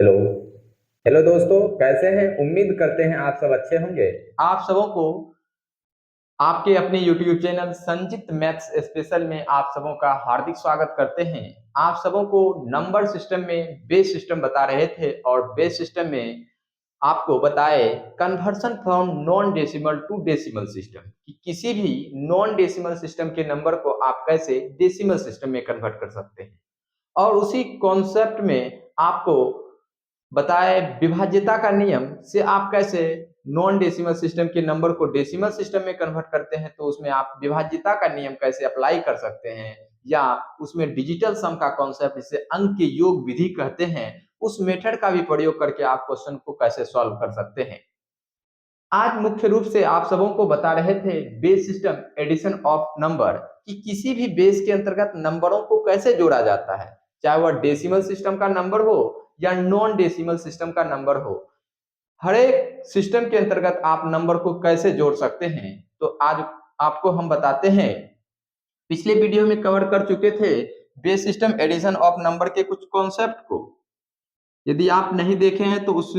Hello. Hello दोस्तों, कैसे हैं? उम्मीद करते हैं आप सब अच्छे होंगे। आप सबों को आपके अपने YouTube channel Sanjeet maths special में आप सबों का हार्दिक स्वागत करते हैं। आप सबों को नंबर सिस्टम में बेस सिस्टम बता रहे थे और बेस सिस्टम में आपको बताए conversion from non decimal to decimal system कि किसी भी नॉन डेसिमल सिस्टम के नंबर को आप कैसे डेसिमल सिस्टम में कन्वर्ट कर सकते हैं। और उसी कॉन्सेप्ट में आपको बताए विभाज्यता का नियम से आप कैसे नॉन डेसिमल सिस्टम के नंबर को डेसिमल सिस्टम में कन्वर्ट करते हैं, तो उसमें आप विभाज्यता का नियम कैसे अप्लाई कर सकते हैं, या उसमें डिजिटल सम का कॉन्सेप्ट जिसे अंक के योग विधि कहते हैं, उस मेथड का भी प्रयोग करके आप क्वेश्चन को कैसे सॉल्व कर सकते हैं। आज मुख्य रूप से आप सबों को बता रहे थे base system addition of number कि किसी भी बेस के अंतर्गत नंबरों को कैसे जोड़ा जाता है, चाहे वह डेसिमल सिस्टम का नंबर हो या नॉन डेसिमल सिस्टम का नंबर हो। हर एक सिस्टम के अंतर्गत आप नंबर को कैसे जोड़ सकते हैं, तो आज आपको हम बताते हैं। पिछले वीडियो में कवर कर चुके थे base system addition of number के कुछ कॉन्सेप्ट को। यदि आप नहीं देखे हैं तो उस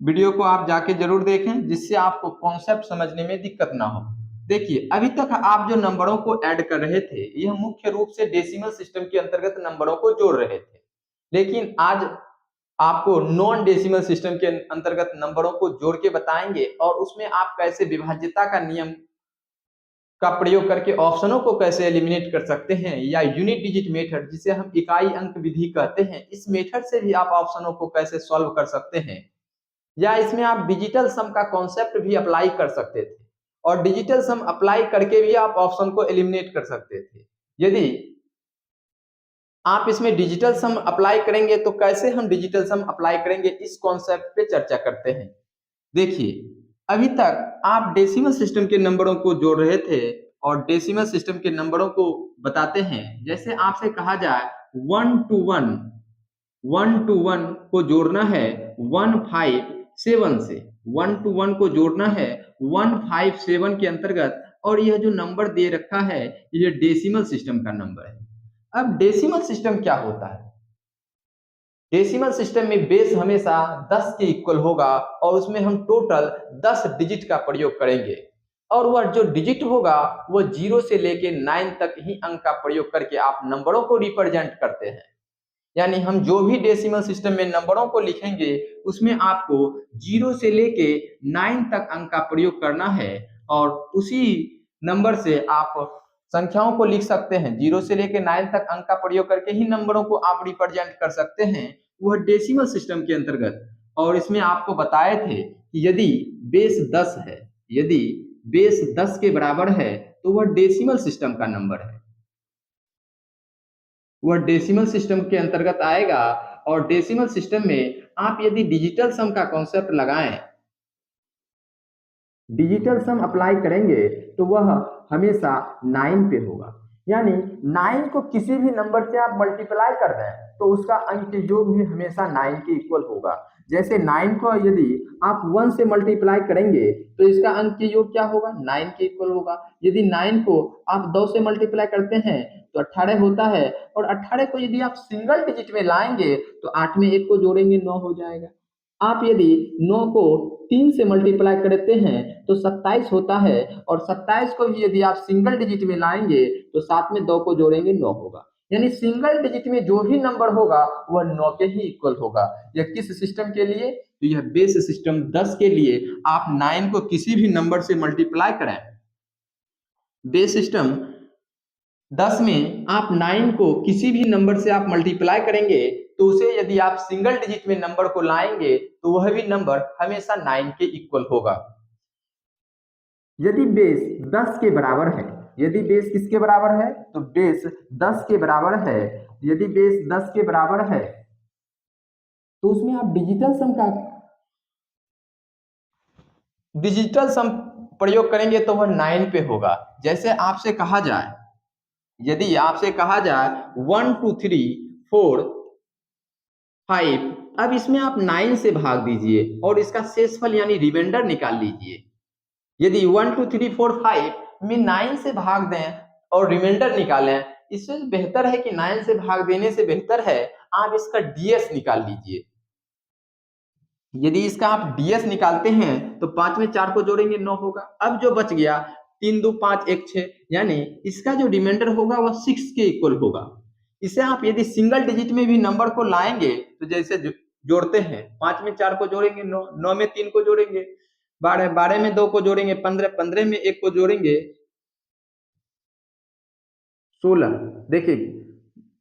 वीडियो को आप जाके जरूर देखें, जिससे आपको कॉन्सेप्ट समझने में दिक्कत ना हो। देखिए, अभी तक आप जो नंबरों को ऐड कर रहे थे यह मुख्य रूप से डेसिमल सिस्टम के अंतर्गत नंबरों को जोड़ रहे थे, लेकिन आज आपको नॉन डेसिमल सिस्टम के अंतर्गत नंबरों को जोड़ के बताएंगे और उसमें आप कैसे विभाज्यता का नियम का प्रयोग करके ऑप्शनों को कैसे एलिमिनेट कर सकते हैं, या यूनिट डिजिट मेथड जिसे हम इकाई अंक विधि कहते हैं, इस मेथड से भी आप ऑप्शनों को कैसे सॉल्व कर सकते हैं, या इसमें आप डिजिटल सम का कॉन्सेप्ट भी अप्लाई कर सकते थे और डिजिटल सम अप्लाई करके भी आप ऑप्शन को एलिमिनेट कर सकते थे। यदि आप इसमें डिजिटल सम अप्लाई करेंगे तो कैसे हम डिजिटल सम अप्लाई करेंगे, इस कॉन्सेप्ट पे चर्चा करते हैं। देखिए, अभी तक आप डेसिमल सिस्टम के नंबरों को जोड़ रहे थे और डेसिमल सिस्टम के नंबरों को बताते हैं। जैसे आपसे कहा जाए 1 to 1 को जोड़ना है 157 से, 1 to 1 को जोड़ना है 157 के अंतर्गत, और यह जो नंबर दे रखा है ये डेसिमल सिस्टम का नंबर है। अब डेसिमल सिस्टम क्या होता है? डेसिमल सिस्टम में बेस हमेशा 10 के इक्वल होगा और उसमें हम टोटल 10 डिजिट का प्रयोग करेंगे, और वह जो डिजिट होगा वह 0 से लेके 9 तक ही अंक का प्रयोग करके आप नंबरों को रिप्रेजेंट करते हैं। यानी हम जो भी डेसिमल सिस्टम में नंबरों को लिखेंगे उसमें आपको 0 से लेके 9 तक अंक का प्रयोग करना है, और उसी नंबर से आप संख्याओं को लिख सकते हैं। 0 से लेके 9 तक अंक का प्रयोग करके ही नंबरों को आप रिप्रेजेंट कर सकते हैं, वह डेसिमल सिस्टम के अंतर्गत। और इसमें आपको बताए थे कि यदि बेस 10 है, यदि बेस 10 के बराबर है तो वह डेसिमल सिस्टम का नंबर है, वह डेसिमल सिस्टम के अंतर्गत आएगा। और डेसिमल सिस्टम में आप यदि डिजिटल सम का कॉन्सेप्ट लगाएं, डिजिटल सम अप्लाई करेंगे तो वह हमेशा 9 पे होगा। यानी 9 को किसी भी नंबर से आप मल्टीप्लाई कर दें तो उसका अंक योग भी हमेशा 9 के इक्वल होगा। जैसे 9 को यदि आप 1 से मल्टीप्लाई करेंगे तो इसका अंक योग क्या होगा? 9 के इक्वल होगा। यदि 9 को आप 2 से मल्टीप्लाई करते हैं तो 18 होता है, और 18 को यदि आप सिंगल डिजिट में लाएंगे तो 8 में 1 को जोड़ेंगे 9 हो जाएगा। आप यदि 9 को 3 से मल्टीप्लाई करते हैं तो 27 होता है, और 27 को भी यदि आप सिंगल डिजिट में लाएंगे तो 7 में 2 को जोड़ेंगे 9 होगा। यानी सिंगल डिजिट में जो भी नंबर होगा वह 9 के ही इक्वल होगा। यह किस सिस्टम के लिए? तो यह बेस सिस्टम 10 के लिए। आप 9 को किसी भी नंबर से मल्टीप्लाई करें, बेस सिस्टम 10 में आप 9 को किसी भी नंबर से आप मल्टीप्लाई करेंगे तो उसे यदि आप सिंगल डिजिट में नंबर को लाएंगे तो वह भी नंबर हमेशा 9 के इक्वल होगा। यदि बेस 10 के बराबर है, यदि बेस किसके बराबर है? तो बेस 10 के बराबर है। यदि बेस 10 के बराबर है तो उसमें आप डिजिटल सम प्रयोग करेंगे तो वह 9 पे होगा। जैसे आपसे कहा जाए, यदि आपसे कहा जाए 1 2 3 4 5, अब इसमें आप 9 से भाग दीजिए और इसका शेषफल यानी रिमाइंडर निकाल लीजिए। यदि 1 2 3 4 5 में 9 से भाग दें और रिमाइंडर निकालें, इससे बेहतर है कि 9 से भाग देने से बेहतर है आप इसका डीएस निकाल लीजिए। यदि इसका आप डीएस निकालते हैं तो 5 में 4 को जोड़ेंगे 9 होगा। अब जो बच गया 3 2 5 1 6, यानी इसका जो रिमाइंडर होगा वह 6 के इक्वल होगा। इसे आप यदि सिंगल डिजिट में भी नंबर को लाएंगे तो जैसे जोड़ते हैं, 5 में 4 को जोड़ेंगे 9, 9 में 3 को जोड़ेंगे 12, 12 में 2 को जोड़ेंगे 15, 15 में 1 को जोड़ेंगे 16। देखिए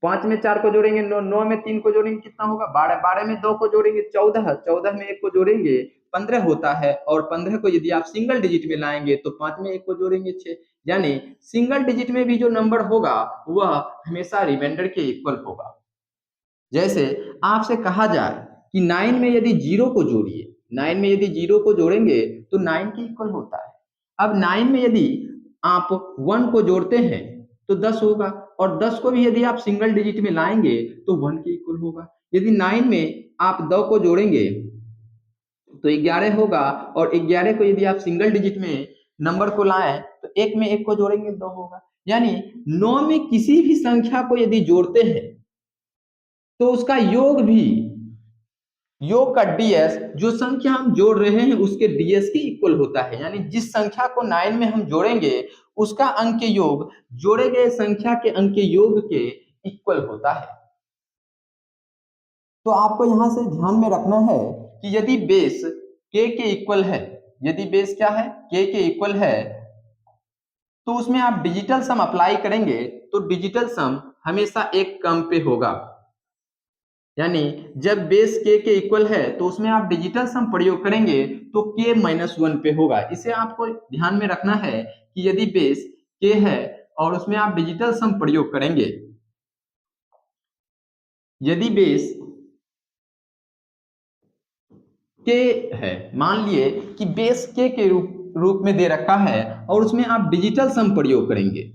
5 में 4 को जोड़ेंगे 9, 9 में 3 को जोड़ेंगे कितना होगा 12, 12 में 2 को जोड़ेंगे 14, 14 में 1 को जोड़ेंगे 15 होता है, और 15 को यदि आप सिंगल डिजिट में लाएंगे तो 5 में 1 को जोड़ेंगे 6। यानी सिंगल डिजिट में भी जो नंबर होगा वह हमेशा रिमाइंडर के इक्वल होगा। जैसे आपसे कहा जाए कि 9 में यदि 0 को जोड़िए, 9 में यदि 0 को जोड़ेंगे तो 9 के इक्वल होता है। अब 9 में यदि आप 1 को जोड़ते हैं तो 10 होगा, और 10 को भी यदि आप सिंगल डिजिट में लाएंगे तो 1 के इक्वल होगा। यदि 9 में आप 2 को जोड़ेंगे तो 11 होगा, और 11 को यदि आप सिंगल डिजिट में नंबर को लाएं तो 1 में 1 को जोड़ेंगे 2 होगा। यानी 9 में किसी भी संख्या को यदि जोड़ते हैं तो उसका योग भी, योग का डीएस, जो संख्या हम जोड़ रहे हैं उसके डीएस के इक्वल होता है। यानी जिस संख्या को 9 में हम जोड़ेंगे उसका अंक योग जोड़े गए संख्या के अंक योग के इक्वल होता है। तो आपको यहां से ध्यान में रखना है कि यदि बेस k के इक्वल है, यदि बेस क्या है k के इक्वल है, तो उसमें आप डिजिटल सम अप्लाई करेंगे तो डिजिटल सम हमेशा एक कम पे होगा। यानी जब बेस k के इक्वल है तो उसमें आप डिजिटल सम प्रयोग करेंगे तो k माइनस 1 पे होगा। इसे आपको ध्यान में रखना है कि यदि बेस k है और उसमें आप डिजिटल सम प्रयोग करेंगे, यदि बेस k है, मान लिए कि बेस k के रूप में दे रखा है और उसमें आप डिजिटल सम प्रयोग करेंगे,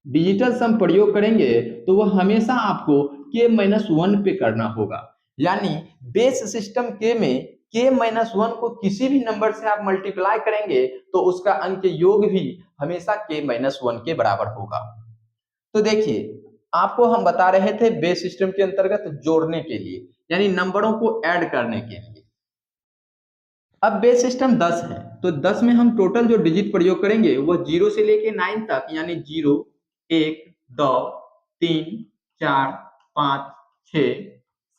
डिजिटल सम प्रयोग करेंगे तो वह हमेशा आपको k माइनस 1 पे करना होगा। यानी बेस सिस्टम k में k माइनस 1 को किसी भी नंबर से आप मल्टीप्लाई करेंगे तो उसका अंक योग भी हमेशा k माइनस 1 के बराबर होगा। तो देखिए आपको हम बता रहे थे बेस सिस्टम के अंतर्गत जोड़ने के लिए, यानी नंबरों को ऐड करने के लिए। अब बेस सिस्टम 10 है तो 10 में हम टोटल जो डिजिट प्रयोग करेंगे वह 0 से लेके 9 तक, यानी 0 1 2 3 4 5 6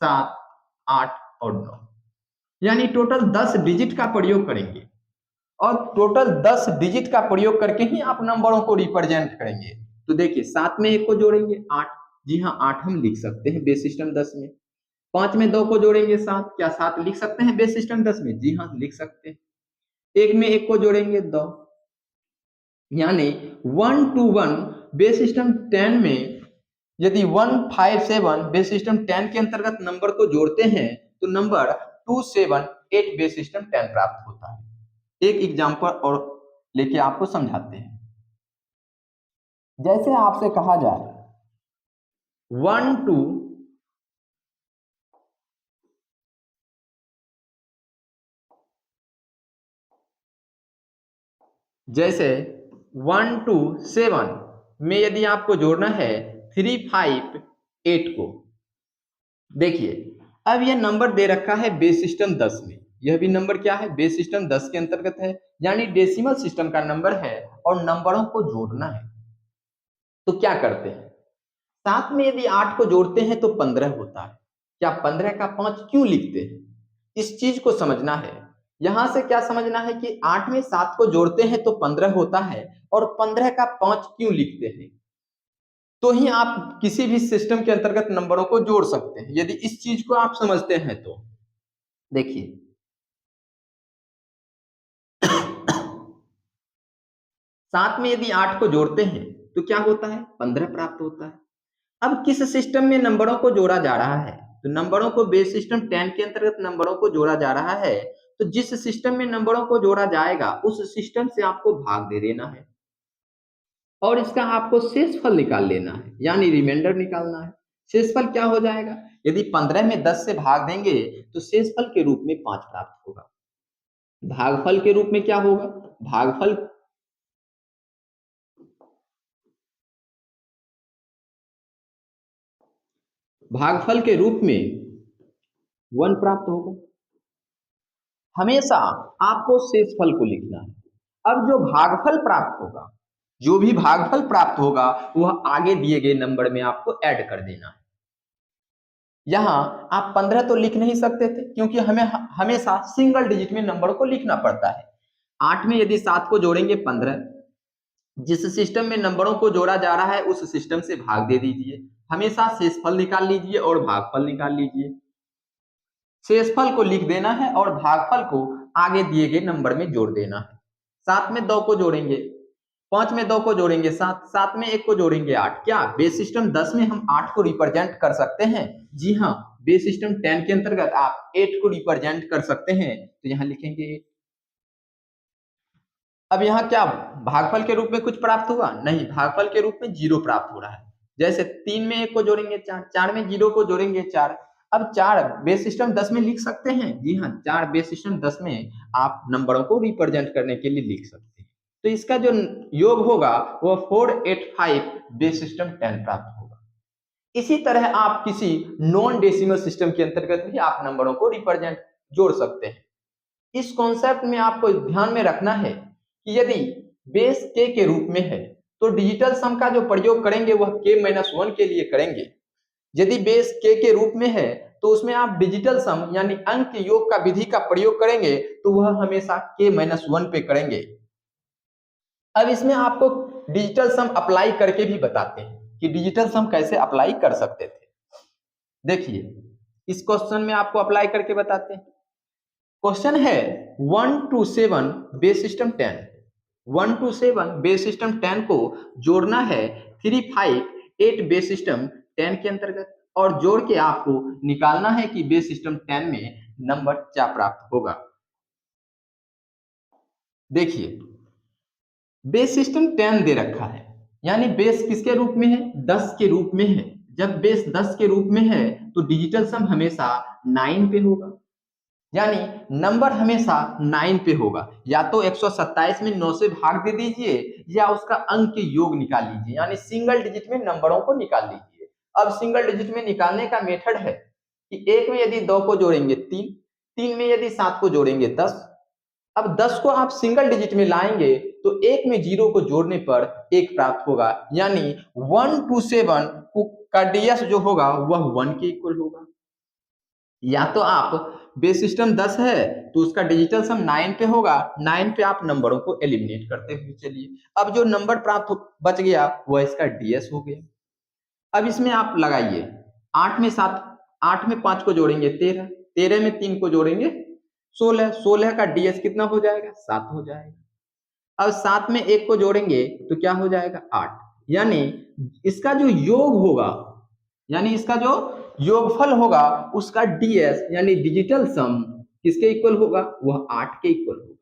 7 8 और 9, यानी टोटल 10 डिजिट का प्रयोग करेंगे, और टोटल 10 डिजिट का प्रयोग करके ही आप नंबरों को रिप्रेजेंट करेंगे। तो देखिए 7 में 1 को जोड़ेंगे 8, जी हाँ 8 हम लिख सकते हैं बेस सिस्टम 10 में। 5 में 2 को जोड़ेंगे 7, क्या 7 लिख सकते हैं बेस सिस्टम 10 में? जी हाँ लिख सकते हैं। 1 में 1 को जोड़ेंगे 2, यानी 1 to 1 बेस सिस्टम 10 में यदि 157 बेस सिस्टम 10 के अंतर्गत नंबर को जोड़ते हैं तो नंबर 278 बेस सिस्टम 10 प्राप्त होता है। एक एग्जांपल और लेके आपको समझाते हैं। जैसे आपसे कहा जाए 1 टू जैसे 1 to 7 में यदि आपको जोड़ना है 358 को, देखिए अब यह नंबर दे रखा है बेस सिस्टम 10 में, यह भी नंबर क्या है बेस सिस्टम 10 के अंतर्गत है, यानी डेसिमल सिस्टम का नंबर है और नंबरों को जोड़ना है। तो क्या करते हैं, साथ में यदि 8 को जोड़ते हैं तो 15 होता है, क्या 15 का 5 क्यों लिखते हैं, इस चीज को समझना है। यहां से क्या समझना है कि 8 में 7 को जोड़ते हैं तो 15 होता है, और 15 का 5 क्यों लिखते हैं, तो ही आप किसी भी सिस्टम के अंतर्गत नंबरों को जोड़ सकते हैं, यदि इस चीज को आप समझते हैं तो। देखिए साथ में यदि 8 को जोड़ते हैं तो क्या होता है 15 प्राप्त होता है। अब किस सिस्टम में नंबरों को जोड़ा जा रहा है, तो नंबरों को बेस सिस्टम 10 के अंतर्गत नंबरों को जोड़ा जा रहा है, तो जिस सिस्टम में नंबरों को जोड़ा जाएगा उस सिस्टम से आपको भाग दे देना है और इसका आपको शेषफल निकाल लेना है, यानी रिमाइंडर निकालना है। शेषफल क्या हो जाएगा, यदि 15 में 10 से भाग देंगे तो शेषफल के रूप में 5 प्राप्त होगा। भागफल के रूप में क्या होगा, भागफल भागफल के रूप में 1 प्राप्त होगा। हमेशा आपको शेषफल को लिखना है। अब जो भागफल प्राप्त होगा, जो भी भागफल प्राप्त होगा वह आगे दिए गए नंबर में आपको ऐड कर देना है। यहाँ आप 15 तो लिख नहीं सकते थे क्योंकि हमें हमेशा सिंगल डिजिट में नंबर को लिखना पड़ता है। 8 में यदि 7 को जोड़ेंगे 15, जिस सिस्टम में नंबरों को जोड़ा जा रहा है उस सिस्टम से भाग दे दीजिए। हमेशा शेषफल निकाल लीजिए और भागफल निकाल लीजिए। शेषफल को लिख देना है और भागफल को आगे दिए गए नंबर में जोड़ देना है। 7 में 2 को जोड़ेंगे, 5 में 2 को जोड़ेंगे 7, 7 में 1 को जोड़ेंगे 8। क्या बेस सिस्टम 10 में हम 8 को रिप्रेजेंट कर सकते हैं? जी हाँ, बेस सिस्टम 10 के अंतर्गत आप 8 को रिप्रेजेंट कर सकते हैं। तो यहाँ लिखेंगे 8। अब यहाँ क्या भागफल के रूप में कुछ प्राप्त हुआ? नहीं, भागफल के रूप में 0 प्राप्त हो रहा है। जैसे 3 में 1 को जोड़ेंगे 4, 4 में 0 को जोड़ेंगे 4। अब 4 बेस सिस्टम 10 में लिख सकते हैं? जी हाँ, 4 बेस सिस्टम 10 में आप नंबरों को रिप्रेजेंट करने के लिए लिख सकते हैं। तो इसका जो योग होगा वह 485 बेस सिस्टम 10 प्राप्त होगा। इसी तरह आप किसी नॉन डेसिमल सिस्टम के अंतर्गत भी आप नंबरों को रिप्रेजेंट जोड़ सकते हैं। इस कॉन्सेप्ट में आपको ध्यान में रखना है कि यदि बेस के रूप में है तो डिजिटल सम का जो प्रयोग करेंगे वह k-1 के लिए करेंगे। यदि बेस के रूप में है तो उसमें आप डिजिटल सम यानी अंक योग का विधि का प्रयोग करेंगे तो वह हमेशा k-1 पे करेंगे। अब इसमें आपको डिजिटल सम अप्लाई करके भी बताते हैं कि डिजिटल सम कैसे अप्लाई कर सकते थे। देखिए, इस क्वेश्चन में आपको अप्लाई करके बताते हैं। क्वेश्चन है 1 to 7 base system 10, 1 to 7 base system 10 को जोड़ना है 3, 5, 8 बेस सिस्टम 10 के अंतर्गत और जोड़ के आपको निकालना है कि बेस सिस्टम 10 में नंबर क्या प्राप्त होगा। देखिए, बेस सिस्टम 10 दे रखा है यानी बेस किसके रूप में है? 10 के रूप में है। जब बेस 10 के रूप में है तो डिजिटल सम हमेशा 9 पे होगा, यानी नंबर हमेशा 9 पे होगा। या तो 127 में 9 से भाग दे दीजिए या उसका अंक के योग निकाल लीजिए, यानी सिंगल डिजिट में नंबरों को निकाल लीजिए। अब सिंगल डिजिट में निकालने का मेथड है कि 1 में यदि 2 को जोड़ेंगे 3, 3 में यदि 7 को जोड़ेंगे 10। अब 10 को आप सिंगल डिजिट में लाएंगे तो 1 में 0 को जोड़ने पर 1 प्राप्त होगा, यानी 1 to 7 का डीएस जो होगा वह 1 के इक्वल होगा। या तो आप बेस सिस्टम 10 है तो उसका डिजिटल सम 9 पे होगा, 9 पे आप नंबरों को एलिमिनेट करते हुए चलिए। अब जो नंबर प्राप्त बच गया वह इसका डीएस हो गया। अब इसमें आप लगाइए 8 में 7, 8 में 5 को जोड़ेंगे 13, 13 में 3 को जोड़ेंगे 16, 16 का डीएस कितना हो जाएगा? 7 हो जाएगा। अब 7 में 1 को जोड़ेंगे तो क्या हो जाएगा? 8। यानी इसका जो योग होगा, यानी इसका जो योगफल होगा उसका डीएस यानी डिजिटल सम किसके इक्वल होगा? वह 8 के इक्वल होगा।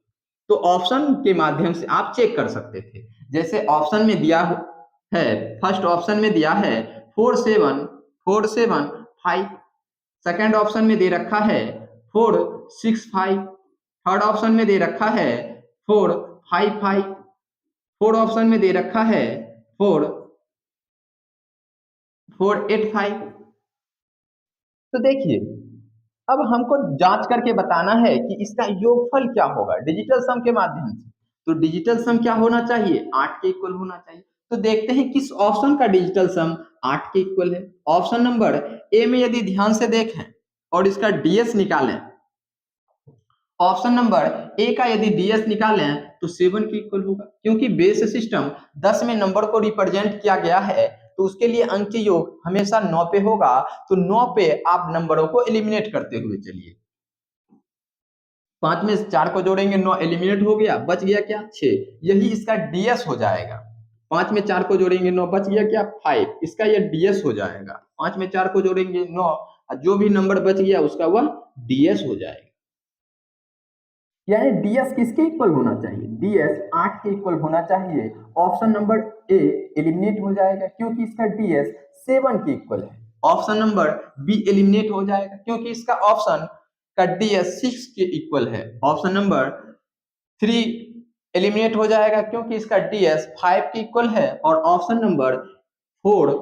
तो ऑप्शन के माध्यम से आप चेक कर सकते थे। जैसे ऑप्शन में दिया है, फर्स्ट ऑप्शन में दिया है 4 7 4 7 5, सेकंड ऑप्शन में दे रखा है 4 6 5, थर्ड ऑप्शन में दे रखा है 4 5 5, फोर्थ ऑप्शन में दे रखा है 4 4 8 5। तो देखिए, अब हमको जांच करके बताना है कि इसका योगफल क्या होगा डिजिटल सम के माध्यम से। तो डिजिटल सम क्या होना चाहिए? 8 के इक्वल होना चाहिए। तो देखते हैं किस ऑप्शन का डिजिटल सम 8 के इक्वल है। ऑप्शन नंबर ए में यदि ध्यान से देखें और इसका डीएस निकालें, ऑप्शन नंबर ए का यदि डीएस निकालें तो 7 के इक्वल होगा, क्योंकि बेस सिस्टम 10 में नंबर को रिप्रेजेंट किया गया है तो उसके लिए अंक योग हमेशा 9 पे होगा। तो 9 पे आप नंबरों को एलिमिनेट करते हुए चलिए। 5 में 4 को जोड़ेंगे 9 एलिमिनेट हो गया, बच गया क्या? 6। यही इसका डीएस हो जाएगा। 5 में 4 को जोड़ेंगे 9, बच गया क्या? 5। इसका यह डीएस हो जाएगा। 5 में 4 को जोड़ेंगे 9, जो भी नंबर बच गया उसका वह डीएस हो जाएगा। यानी डीएस किसके इक्वल होना चाहिए? डीएस 8 के इक्वल होना चाहिए। ऑप्शन नंबर ए एलिमिनेट हो जाएगा क्योंकि इसका डीएस 7 के इक्वल है। ऑप्शन नंबर बी एलिमिनेट हो जाएगा क्योंकि इसका ऑप्शन का डीएस 6 के इक्वल है। ऑप्शन नंबर 3 एलिमिनेट हो जाएगा क्योंकि इसका डीएस 5 के इक्वल है। और ऑप्शन नंबर 4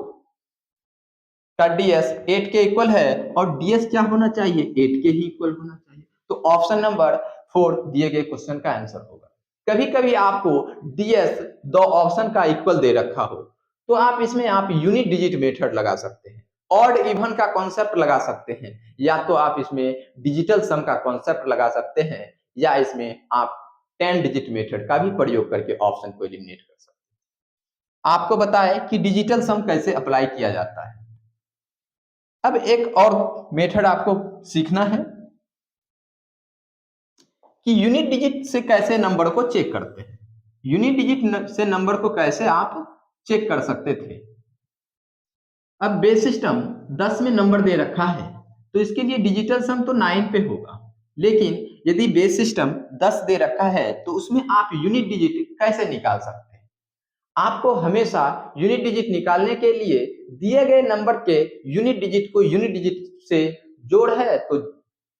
का डीएस 8 के इक्वल है और डीएस क्या होना चाहिए, 8 के ही इक्वल होना चाहिए। तो ऑप्शन नंबर 4 दिए गए क्वेश्चन का आंसर होगा। कभी कभी आपको डीएस दो ऑप्शन का इक्वल दे रखा हो तो आप इसमें आप यूनिट डिजिट मेथड लगा सकते हैं, ऑड इवन का कॉन्सेप्ट लगा सकते हैं, या तो आप इसमें डिजिटल सम का कॉन्सेप्ट लगा सकते हैं, या इसमें आप 10 डिजिट मेथड का भी प्रयोग करके ऑप्शन को एलिमिनेट कर सकते हैं। आपको बताएं कि डिजिटल सम कैसे अप्लाई किया जाता है। अब एक और मेथड आपको सीखना है कि यूनिट डिजिट से कैसे नंबर को चेक करते हैं। यूनिट डिजिट से नंबर को कैसे आप चेक कर सकते थे। अब बेस सिस्टम 10 में नंबर दे रखा है तो इसके लिए डिजिटल सम तो 9 पे होगा, लेकिन यदि बेस सिस्टम 10 दे रखा है तो उसमें आप यूनिट डिजिट कैसे निकाल सकते हैं। आपको हमेशा यूनिट डिजिट निकालने के लिए दिए गए नंबर के यूनिट डिजिट को यूनिट डिजिट से जोड़ है तो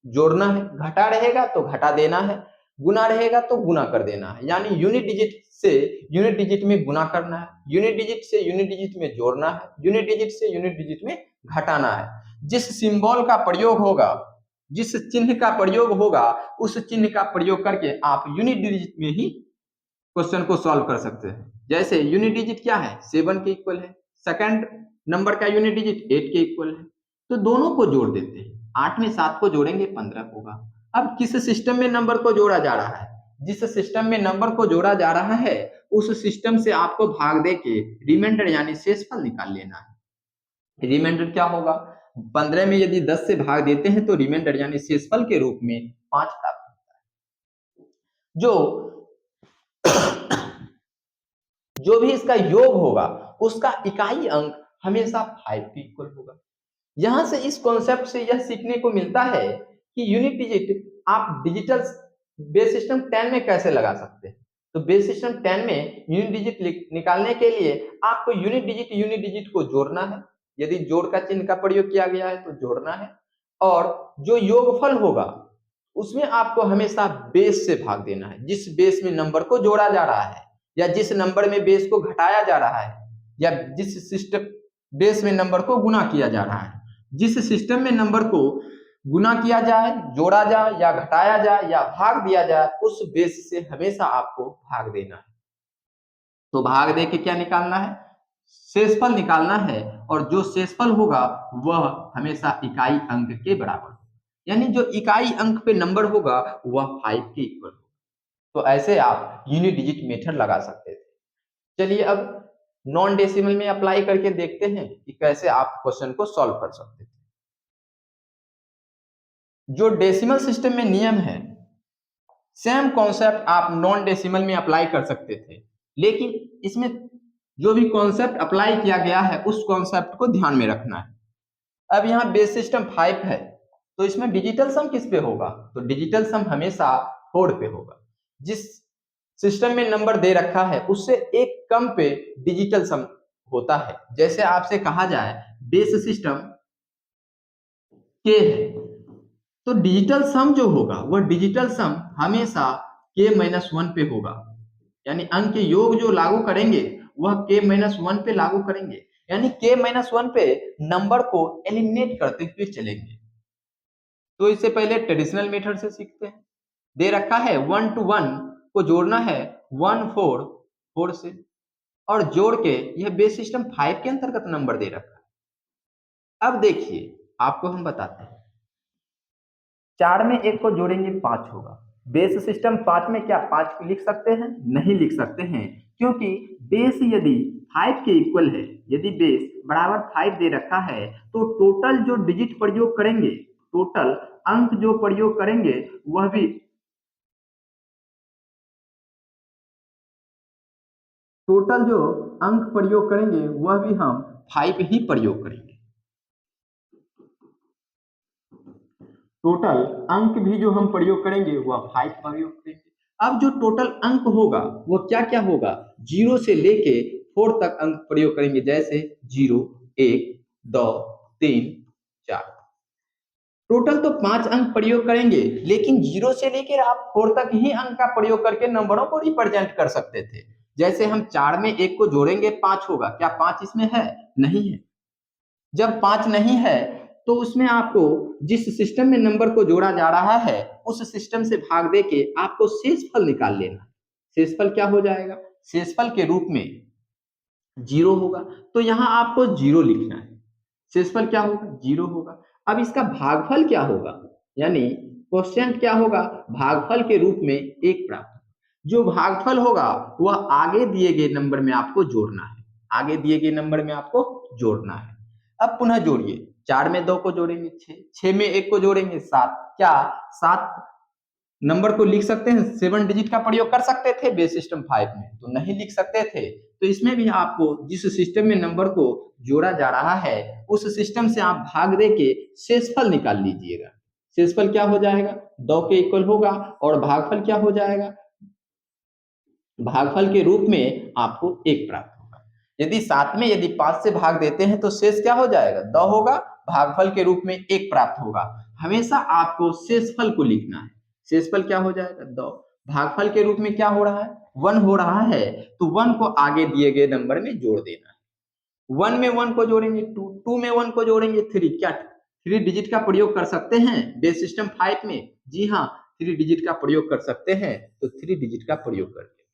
जोड़ना है, घटा रहेगा तो घटा देना है, गुना रहेगा तो गुना कर देना है। यानी यूनिट डिजिट से यूनिट डिजिट में गुना करना है, यूनिट डिजिट से यूनिट डिजिट में जोड़ना है, यूनिट डिजिट से यूनिट डिजिट में घटाना है। जिस सिंबल का प्रयोग होगा, जिस चिन्ह का प्रयोग होगा, उस चिन्ह का प्रयोग करके आप यूनिट डिजिट में ही क्वेश्चन को सॉल्व कर सकते हैं। जैसे यूनिट डिजिट क्या है, 7 के इक्वल है, सेकंड नंबर का यूनिट डिजिट 8 के इक्वल है, तो दोनों को जोड़ देते हैं। 8 में 7 को जोड़ेंगे 15 होगा। अब किस सिस्टम में नंबर को जोड़ा जा रहा है, जिस सिस्टम में नंबर को जोड़ा जा रहा है उस सिस्टम से आपको भाग दे के रिमाइंडर यानी शेषफल निकाल लेना है। रिमाइंडर क्या होगा, 15 में यदि 10 से भाग देते हैं तो रिमाइंडर यानी शेषफल के रूप में 5 प्राप्त होता है। जो भी इसका योग होगा उसका इकाई अंक हमेशा 5 के इक्वल होगा। यहां से इस कॉन्सेप्ट से यह सीखने को मिलता है कि यूनिट डिजिट आप डिजिटल बेस सिस्टम 10 में कैसे लगा सकते हैं। तो बेस सिस्टम 10 में यूनिट डिजिट निकालने के लिए आपको यूनिट डिजिट को जोड़ना है, यदि जोड़ का चिन्ह का प्रयोग किया गया है तो जोड़ना है, और जो योगफल होगा उसमें आपको हमेशा बेस से भाग देना है। जिस बेस में नंबर को जोड़ा जा रहा है या जिस नंबर में बेस को घटाया जा रहा है या जिस सिस्टम बेस में नंबर को गुना किया जा रहा है, जिस सिस्टम में नंबर को गुना किया जाए, जोड़ा जाए या घटाया जाए या भाग दिया जाए, उस बेस से हमेशा आपको भाग देना है। तो भाग दे के क्या निकालना है, शेषफल निकालना है, और जो शेषफल होगा वह हमेशा इकाई अंक के बराबर, यानी जो इकाई अंक पे नंबर होगा वह 5 के इक्वल होगा। तो ऐसे आप यूनिट डिजिट मेथड लगा सकते थे। चलिए अब नॉन डेसिमल में अप्लाई करके देखते हैं कि कैसे आप क्वेश्चन को सॉल्व कर सकते थे। जो डेसिमल सिस्टम में नियम है सेम कॉन्सेप्ट आप नॉन डेसिमल में अप्लाई कर सकते थे, लेकिन इसमें जो भी कॉन्सेप्ट अप्लाई किया गया है उस कॉन्सेप्ट को ध्यान में रखना है। अब यहाँ बेस सिस्टम 5 है तो इसमें डिजिटल सम किस पे होगा, तो डिजिटल सम हमेशा 4 पे होगा। जिस सिस्टम में नंबर दे रखा है उससे एक कम पे डिजिटल सम होता है। जैसे आपसे कहा जाए बेस सिस्टम के है तो डिजिटल सम जो होगा वह डिजिटल सम हमेशा k-1 पे होगा, यानी अंक के योग जो लागू करेंगे वह k-1 पे लागू करेंगे, यानी k-1 पे नंबर को एलिमिनेट करते हुए चलेंगे। तो इससे पहले ट्रेडिशनल मेथड से सीखते हैं। दे रखा है 1 to 1 को जोड़ना है 1 4 4 से, और जोड़ के यह बेस सिस्टम 5 के अंतर्गत नंबर दे रखा है। अब देखिए आपको हम बताते हैं, 4 में 1 को जोड़ेंगे 5 होगा। बेस सिस्टम 5 में क्या 5 लिख सकते हैं, नहीं लिख सकते हैं, क्योंकि बेस यदि 5 के इक्वल है, यदि बेस बराबर 5 दे रखा है तो टोटल जो डिजिट प्रयोग करेंगे, टोटल अंक जो प्रयोग करेंगे वह भी टोटल जो अंक प्रयोग करेंगे वह भी हम 5 ही प्रयोग करेंगे। टोटल अंक भी जो हम प्रयोग करेंगे वह 5 प्रयोग करेंगे। अब जो टोटल अंक होगा वह क्या क्या होगा, 0 से लेके 4 तक अंक प्रयोग करेंगे। जैसे 0 1 2 3 4, टोटल तो 5 अंक प्रयोग करेंगे, लेकिन 0 से लेकर आप 4 तक ही अंक का प्रयोग करके नंबरों को रिप्रेजेंट कर सकते थे। जैसे हम 4 में 1 को जोड़ेंगे 5 होगा, क्या 5 इसमें है, नहीं है। जब 5 नहीं है तो उसमें आपको जिस सिस्टम में नंबर को जोड़ा जा रहा है उस सिस्टम से भाग दे के आपको शेषफल निकाल लेना है। शेषफल क्या हो जाएगा? शेषफल के रूप में 0 होगा, तो यहाँ आपको 0 लिखना है। शेषफल क्या होगा? 0 होगा। अब इसका भागफल क्या होगा? यानी क्वोशिएंट क्या होगा? भागफल के रूप में 1 प्राप्त। जो भागफल होगा वह आगे दिए गए नंबर में आपको जोड़ना है। आगे दिए गए नंबर में आपको जोड़ना है। अब पुनः जोड़िए, 4 में 2 को जोड़ेंगे 6, 6 में 1 को जोड़ेंगे 7। क्या 7 नंबर को लिख सकते हैं? 7 डिजिट का प्रयोग कर सकते थे बेस सिस्टम 5 में? तो नहीं लिख सकते थे। तो इसमें भी आपको जिस सिस्टम में नंबर को जोड़ा जा रहा है उस सिस्टम से आप भाग दे के शेषफल निकाल लीजिएगा। शेषफल क्या हो जाएगा? 2 के इक्वल होगा और भागफल क्या हो जाएगा? भागफल के रूप में आपको 1 प्राप्त होगा। यदि 7 में यदि 5 से भाग देते हैं तो शेष क्या हो जाएगा? 2 होगा, भागफल के रूप में 1 प्राप्त होगा। हमेशा आपको शेषफल को लिखना है। शेषफल क्या हो जाएगा? 2। भागफल के रूप में क्या हो रहा है? 1 हो रहा है, तो 1 को आगे दिए गए नंबर में जोड़ देना है। 1 में 1 को जोड़ेंगे 2, 2 में 1 को जोड़ेंगे 3। क्या 3 डिजिट का प्रयोग कर सकते हैं बेस सिस्टम 5 में? जी हाँ, 3 डिजिट का प्रयोग कर सकते हैं। तो 3 डिजिट का प्रयोग करके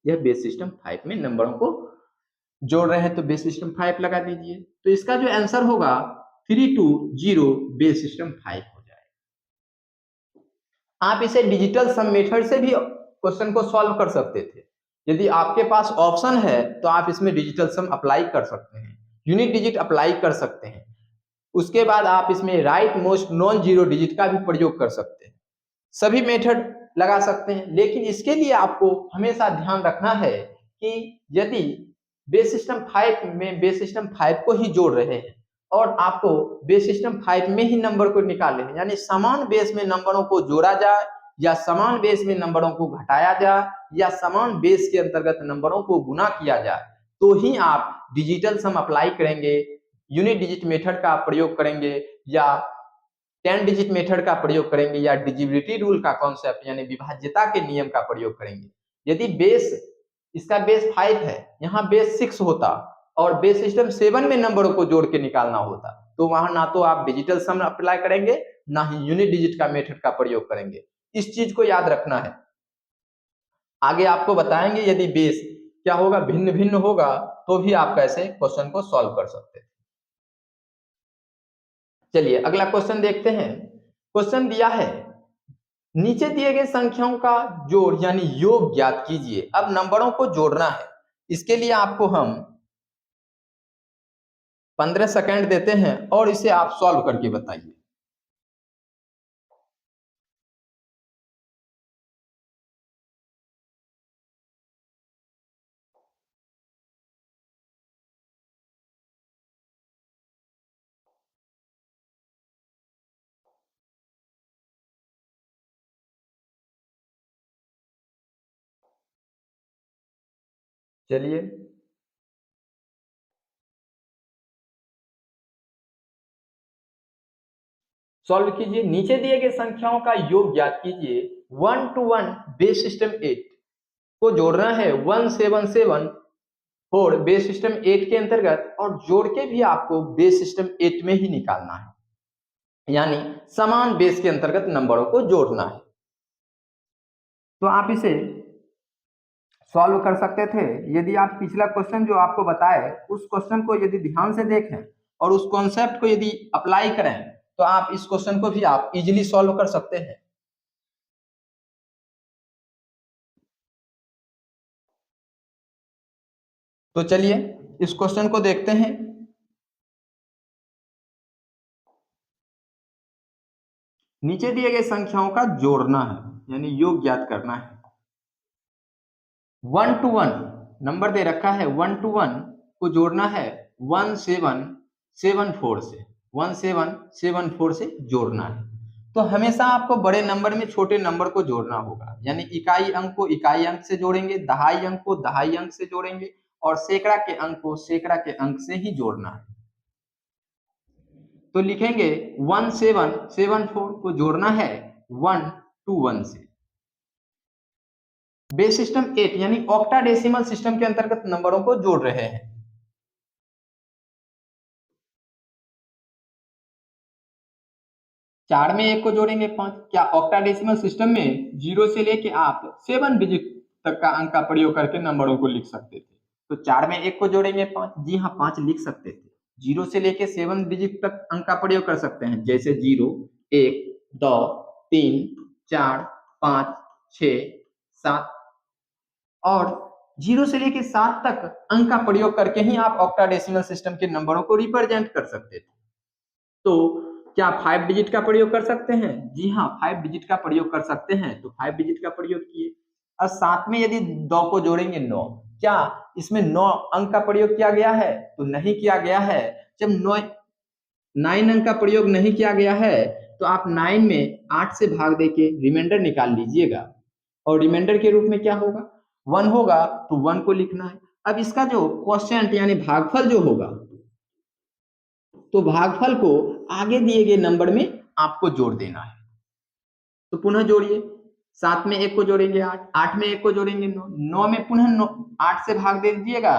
यह बेस सिस्टम 5 में नंबरों को जोड़ रहे हैं, तो बेस सिस्टम 5 लगा दीजिए। तो इसका जो आंसर होगा 320 बेस सिस्टम 5 हो जाएगा। आप इसे डिजिटल सम मेथड से भी क्वेश्चन को सॉल्व कर सकते थे। यदि आपके पास ऑप्शन है तो आप इसमें डिजिटल सम अप्लाई कर सकते हैं, यूनिट डिजिट अप्लाई कर सकते हैं। उसके बाद आप इसमें right most non zero digit का भी प्रयोग कर सकते हैं। सभी मेथड लगा सकते हैं, लेकिन इसके लिए आपको हमेशा ध्यान रखना है कि यदि बेस सिस्टम 5 में बेस सिस्टम 5 को ही जोड़ रहे हैं और आपको बेस सिस्टम 5 में ही नंबर को निकालने हैं, यानी समान बेस में नंबरों को जोड़ा जाए या समान बेस में नंबरों को घटाया जाए या समान बेस के अंतर्गत नंबरों को गुना किया जाए, तो ही आप डिजिटल सम अप्लाई करेंगे, यूनिट डिजिट मेथड का प्रयोग करेंगे या 10 डिजिट मेथड का प्रयोग करेंगे या डिजिबिलिटी रूल का कॉन्सेप्ट यानी विभाज्यता के नियम का प्रयोग करेंगे। यदि बेस इसका बेस 5 है, यहाँ बेस 6 होता और बेस सिस्टम 7 में नंबरों को जोड़ के निकालना होता, तो वहां ना तो आप डिजिटल सम अप्लाई करेंगे ना ही यूनिट डिजिट का मेथड का प्रयोग करेंगे। इस चीज को याद रखना है। आगे आपको बताएंगे यदि बेस क्या होगा, भिन्न भिन्न होगा, तो भी आप कैसे क्वेश्चन को सॉल्व कर सकते हैं। चलिए अगला क्वेश्चन देखते हैं। क्वेश्चन दिया है नीचे दिए गए संख्याओं का जोड़ यानी योग ज्ञात कीजिए। अब नंबरों को जोड़ना है, इसके लिए आपको हम 15 सेकंड देते हैं और इसे आप सॉल्व करके बताइए। चलिए सॉल्व कीजिए। नीचे दिए गए संख्याओं का योग ज्ञात कीजिए। 1 to 1 बेस सिस्टम 8 को जोड़ना है 177 4 बेस सिस्टम 8 के अंतर्गत और जोड़ के भी आपको बेस सिस्टम 8 में ही निकालना है, यानी समान बेस के अंतर्गत नंबरों को जोड़ना है। तो आप इसे सॉल्व कर सकते थे यदि आप पिछला क्वेश्चन जो आपको बताए उस क्वेश्चन को यदि ध्यान से देखें और उस कॉन्सेप्ट को यदि अप्लाई करें तो आप इस क्वेश्चन को भी आप इजीली सॉल्व कर सकते हैं। तो चलिए इस क्वेश्चन को देखते हैं। नीचे दिए गए संख्याओं का जोड़ना है यानी योग ज्ञात करना है। 1 to 1 नंबर दे रखा है, 1 to 1 को जोड़ना है 1774 से, 1774 से जोड़ना है। तो हमेशा आपको बड़े नंबर में छोटे नंबर को जोड़ना होगा, यानी इकाई अंक को इकाई अंक से जोड़ेंगे, दहाई अंक को दहाई अंक से जोड़ेंगे और सैकड़ा के अंक को सैकड़ा के अंक से ही जोड़ना है। तो लिखेंगे 1774 को जोड़ना है 1 to 1 से। बेस सिस्टम 8 यानी ऑक्टाडेसिमल सिस्टम के अंतर्गत नंबरों को जोड़ रहे हैं। 4 में 1 को जोड़ेंगे 5। क्या ऑक्टाडेसिमल सिस्टम में 0 से लेके आप 7 डिजिट तक का अंक का प्रयोग करके नंबरों को लिख सकते थे? तो 4 में 1 को जोड़ेंगे 5, जी हाँ 5 लिख सकते थे। 0 से लेके 7 डिजिट तक अंक का प्रयोग कर सकते हैं, जैसे 0, 1, 2, 3, 4, 5, 6, 7 और 0 से लेके 7 तक अंक का प्रयोग करके ही आप ऑक्टाडेसिमल सिस्टम के नंबरों को रिप्रेजेंट कर सकते थे। तो क्या 5 डिजिट का प्रयोग कर सकते हैं? जी हाँ 5 डिजिट का प्रयोग कर सकते हैं, तो 5 डिजिट का प्रयोग किए। और साथ में यदि 2 को जोड़ेंगे 9, क्या इसमें 9 अंक का प्रयोग किया गया है? तो नहीं किया गया है। जब 9 अंक का प्रयोग नहीं किया गया है तो आप 9 में 8 से भाग देके रिमाइंडर निकाल लीजिएगा, और रिमाइंडर के रूप में क्या होगा? 1 होगा, तो 1 को लिखना है। अब इसका जो क्वोशिएंट यानी भागफल जो होगा, तो भागफल को आगे दिए गए नंबर में आपको जोड़ देना है। तो पुनः जोड़िए, 7 में 1 को जोड़ेंगे 8, 8 में 1 को जोड़ेंगे 9, 9 में पुनः 9, 8 से भाग दे दीजिएगा,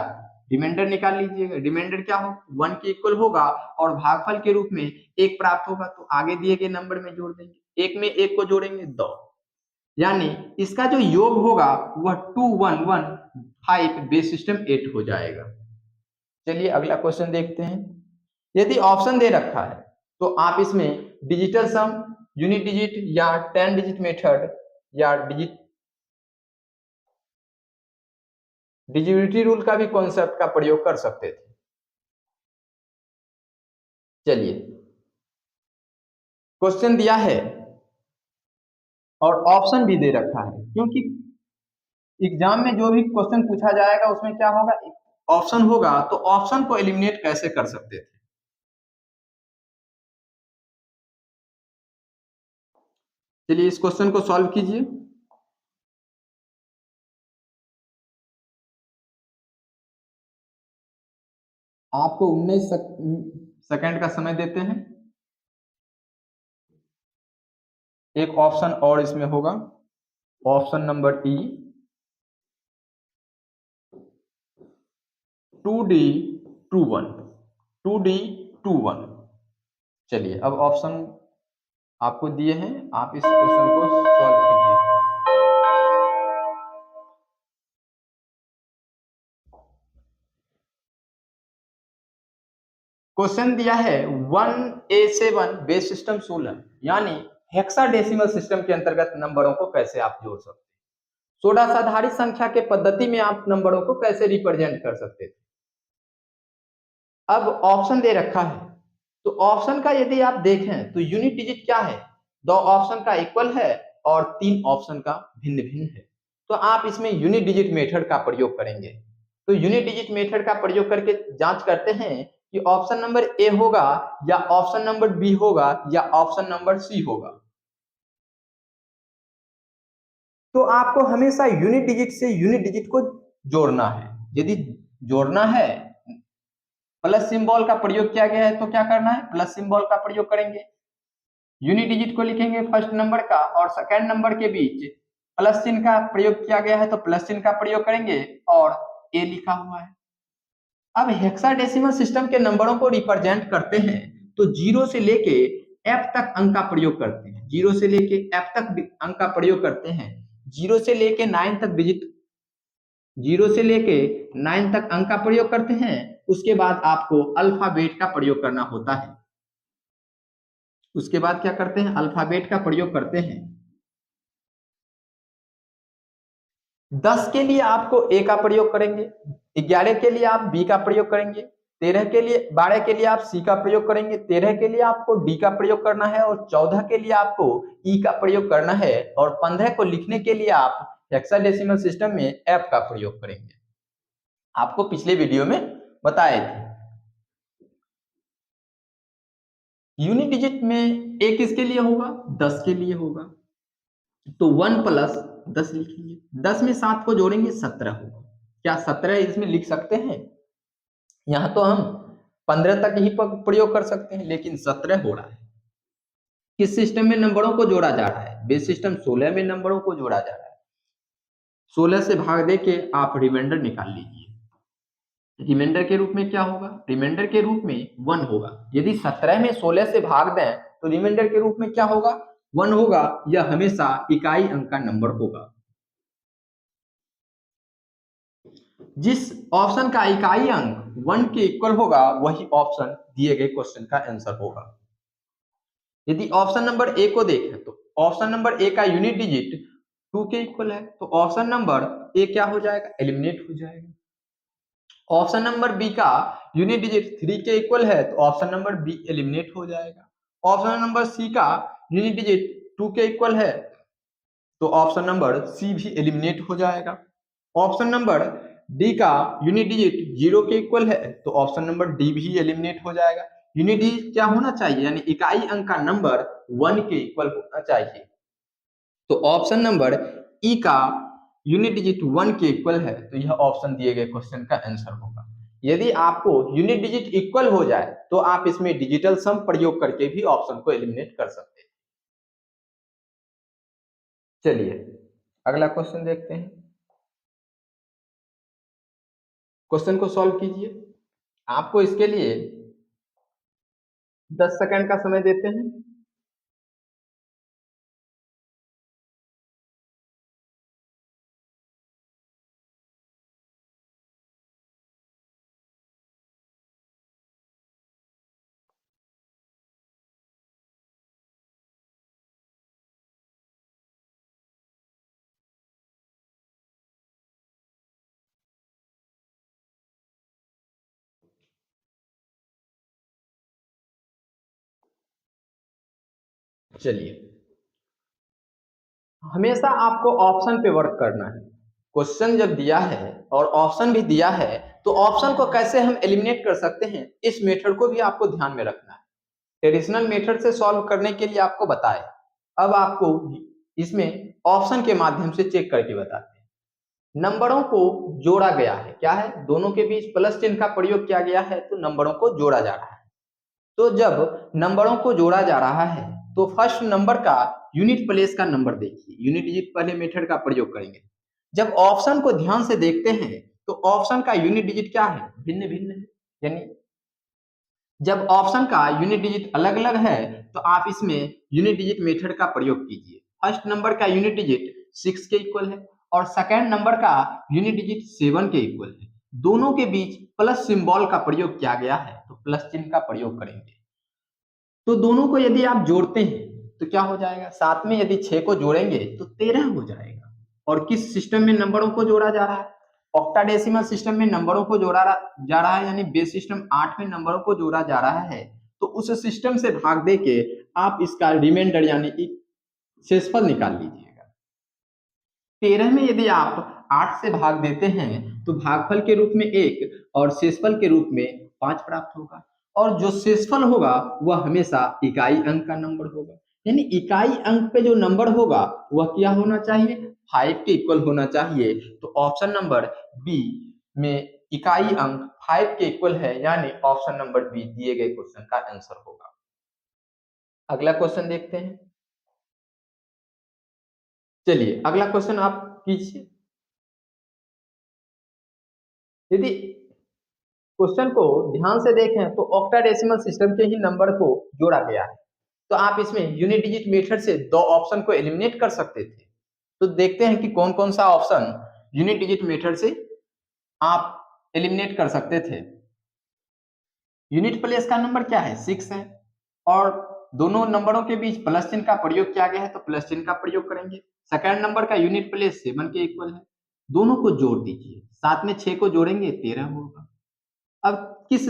रिमाइंडर निकाल लीजिएगा। रिमाइंडर क्या हो? 1 के इक्वल होगा और भागफल के रूप में 1 प्राप्त होगा, तो आगे दिए गए नंबर में जोड़ देंगे। 1 में 1 को जोड़ेंगे 2, यानी इसका जो योग होगा वह 2115 बेस सिस्टम 8 हो जाएगा। चलिए अगला क्वेश्चन देखते हैं। यदि ऑप्शन दे रखा है तो आप इसमें डिजिटल सम, यूनिट डिजिट या 10 डिजिट मेथड या डिजिविटी रूल का भी कॉन्सेप्ट का प्रयोग कर सकते थे। चलिए क्वेश्चन दिया है और ऑप्शन भी दे रखा है, क्योंकि एग्जाम में जो भी क्वेश्चन पूछा जाएगा उसमें क्या होगा? ऑप्शन होगा, तो ऑप्शन को एलिमिनेट कैसे कर सकते थे। चलिए इस क्वेश्चन को सॉल्व कीजिए। आपको 19 सेकंड का समय देते हैं। एक ऑप्शन और इसमें होगा, ऑप्शन नंबर ई 2D21, 2D21। चलिए अब ऑप्शन आपको दिए हैं, आप इस क्वेश्चन को सॉल्व कीजिए। क्वेश्चन दिया है 1A7 बेस सिस्टम 16, यानी हेक्साडेसिमल सिस्टम के अंतर्गत नंबरों को कैसे आप जोड़ सकते हैं। 16 साधारण संख्या के पद्धति में आप नंबरों को कैसे रिप्रेजेंट कर सकते थे। अब ऑप्शन दे रखा है, तो ऑप्शन का यदि आप देखें तो यूनिट डिजिट क्या है? 2 ऑप्शन का इक्वल है और 3 ऑप्शन का भिन्न भिन्न है। तो आप इसमें यूनिट डिजिट मेथड का प्रयोग करेंगे। तो यूनिट डिजिट मेथड का प्रयोग करके जांच करते हैं कि ऑप्शन नंबर ए होगा या ऑप्शन नंबर बी होगा या ऑप्शन नंबर सी होगा। तो आपको हमेशा यूनिट डिजिट से यूनिट डिजिट को जोड़ना है। यदि जोड़ना है, प्लस सिंबल का प्रयोग किया गया है तो क्या करना है? प्लस सिंबल का प्रयोग करेंगे। यूनिट डिजिट को लिखेंगे फर्स्ट नंबर का और सेकंड नंबर के बीच प्लस चिन्ह का प्रयोग किया गया है तो प्लस चिन्ह का प्रयोग करेंगे और ए लिखा हुआ है। अब हेक्साडेसिमल सिस्टम के नंबरों को रिप्रेजेंट करते हैं तो 0 से लेके एफ तक अंक का प्रयोग करते हैं। 0 से लेके एफ तक अंक का प्रयोग करते हैं। 0 से लेके 9 तक डिजिट 0 से लेके 9 तक अंक का प्रयोग करते हैं। उसके बाद आपको अल्फाबेट का प्रयोग करना होता है। उसके बाद क्या करते हैं? अल्फाबेट का प्रयोग करते हैं। 10 के लिए आपको ए का प्रयोग करेंगे, 11 के लिए आप बी का प्रयोग करेंगे, 12 के लिए आप सी का प्रयोग करेंगे, 13 के लिए आपको डी का प्रयोग करना है और 14 के लिए आपको ई का प्रयोग करना है और 15 को लिखने के लिए आप हेक्साडेसिमल सिस्टम में एफ का प्रयोग करेंगे। आपको पिछले वीडियो में बताए थे। यूनिट डिजिट में ए किसके लिए होगा? 10 के लिए होगा, तो 1 प्लस 10 लिखेंगे। 10 में 7 को जोड़ेंगे 17 होगा। क्या 17 इसमें लिख सकते हैं? यहाँ तो हम 15 तक ही प्रयोग कर सकते हैं, लेकिन 17 हो रहा है। किस सिस्टम में नंबरों को जोड़ा जा रहा है? बेस सिस्टम 16 में नंबरों को जोड़ा जा रहा है। 16 से भाग दे के आप रिमाइंडर निकाल लीजिए। रिमाइंडर के रूप में क्या होगा? रिमाइंडर के रूप में 1 होगा। यदि 17 में 16 से भाग दें तो रिमाइंडर के रूप में क्या होगा, 1 होगा। यह हमेशा इकाई अंक का नंबर होगा। जिस ऑप्शन का इकाई अंक 1 के इक्वल होगा वही ऑप्शन दिए गए क्वेश्चन का आंसर होगा। यदि ऑप्शन नंबर ए को देखें तो ऑप्शन नंबर ए का यूनिट डिजिट 2 के इक्वल है, तो ऑप्शन नंबर ए क्या हो जाएगा, एलिमिनेट हो जाएगा। ऑप्शन नंबर बी का यूनिट डिजिट 3 के इक्वल है, तो ऑप्शन नंबर बी एलिमिनेट हो जाएगा। ऑप्शन नंबर सी का यूनिट डिजिट 2 के इक्वल है, तो ऑप्शन नंबर सी भी एलिमिनेट हो जाएगा। ऑप्शन नंबर डी का यूनिट डिजिट 0 के इक्वल है, तो ऑप्शन नंबर डी भी एलिमिनेट हो जाएगा। यूनिट डिजिट क्या होना चाहिए, यानी इकाई अंक का नंबर 1 के इक्वल होना चाहिए। तो ऑप्शन नंबर ई का यूनिट डिजिट 1 के इक्वल है, तो यह ऑप्शन दिए गए क्वेश्चन का आंसर होगा। यदि आपको यूनिट डिजिट इक्वल हो जाए तो आप इसमें डिजिटल सम प्रयोग करके भी ऑप्शन को एलिमिनेट कर सकते हैं। चलिए अगला क्वेश्चन देखते हैं। क्वेश्चन को सॉल्व कीजिए। आपको इसके लिए 10 सेकंड का समय देते हैं। चलिए, हमेशा आपको ऑप्शन पे वर्क करना है। क्वेश्चन जब दिया है और ऑप्शन भी दिया है, तो ऑप्शन को कैसे हम एलिमिनेट कर सकते हैं, इस मेथड को भी आपको ध्यान में रखना है। ट्रेडिशनल मेथड से सॉल्व करने के लिए आपको बताए, अब आपको इसमें ऑप्शन के माध्यम से चेक करके बताते हैं। नंबरों को जोड़ा गया है, क्या है, दोनों के बीच प्लस चिन्ह का प्रयोग किया गया है, तो नंबरों को जोड़ा जा रहा है। तो जब नंबरों को जोड़ा जा रहा है तो फर्स्ट नंबर का यूनिट प्लेस का नंबर देखिए, यूनिट डिजिट पहले मेथड का प्रयोग करेंगे। जब ऑप्शन को ध्यान से देखते हैं तो ऑप्शन का यूनिट डिजिट क्या है, भिन्न भिन्न है। यानी जब ऑप्शन का यूनिट डिजिट अलग अलग है तो आप इसमें यूनिट डिजिट मेथड का प्रयोग कीजिए। फर्स्ट नंबर का यूनिट डिजिट 6 के इक्वल है और सेकेंड नंबर का यूनिट डिजिट 7 के इक्वल है। दोनों के बीच प्लस सिंबल का प्रयोग किया गया है, तो प्लस चिन्ह का प्रयोग करेंगे। तो दोनों को यदि आप जोड़ते हैं तो क्या हो जाएगा, साथ में यदि 6 को जोड़ेंगे तो 13 हो जाएगा। और किस सिस्टम में नंबरों को जोड़ा जा रहा है, ऑक्टाडेसिमल सिस्टम में नंबरों को जोड़ा जा रहा है, यानी बेस सिस्टम 8 में नंबरों को जोड़ा जा रहा है। तो उस सिस्टम से भाग दे के आप इसका रिमाइंडर यानी शेषफल निकाल लीजिएगा। 13 में यदि आप 8 से भाग देते हैं तो भागफल के रूप में 1 और शेषफल के रूप में 5 प्राप्त होगा। और जो शेषफल होगा वह हमेशा इकाई अंक का नंबर होगा, यानी इकाई अंक पे जो नंबर होगा वह क्या होना चाहिए, 5 के इक्वल होना चाहिए। तो ऑप्शन नंबर बी में इकाई अंक 5 के इक्वल है, यानी ऑप्शन नंबर बी दिए गए क्वेश्चन का आंसर होगा। अगला क्वेश्चन देखते हैं। चलिए अगला क्वेश्चन आप कीजिए। यदि क्वेश्चन को ध्यान से देखें तो ऑक्टाडेसिमल सिस्टम के ही नंबर को जोड़ा गया है, तो आप इसमें यूनिट डिजिट मेथड से दो ऑप्शन को एलिमिनेट कर सकते थे। तो देखते हैं कि कौन कौन सा ऑप्शन यूनिट डिजिट मेथड से आप एलिमिनेट कर सकते थे। यूनिट प्लेस का नंबर क्या है, 6 है और दोनों नंबरों के बीच प्लस चिन्ह का प्रयोग किया गया है, तो प्लस चिन्ह का प्रयोग करेंगे। सेकंड नंबर का यूनिट प्लेस 7 के इक्वल है, दोनों को जोड़ दीजिए, साथ में 6 को जोड़ेंगे 13 होगा। अब किस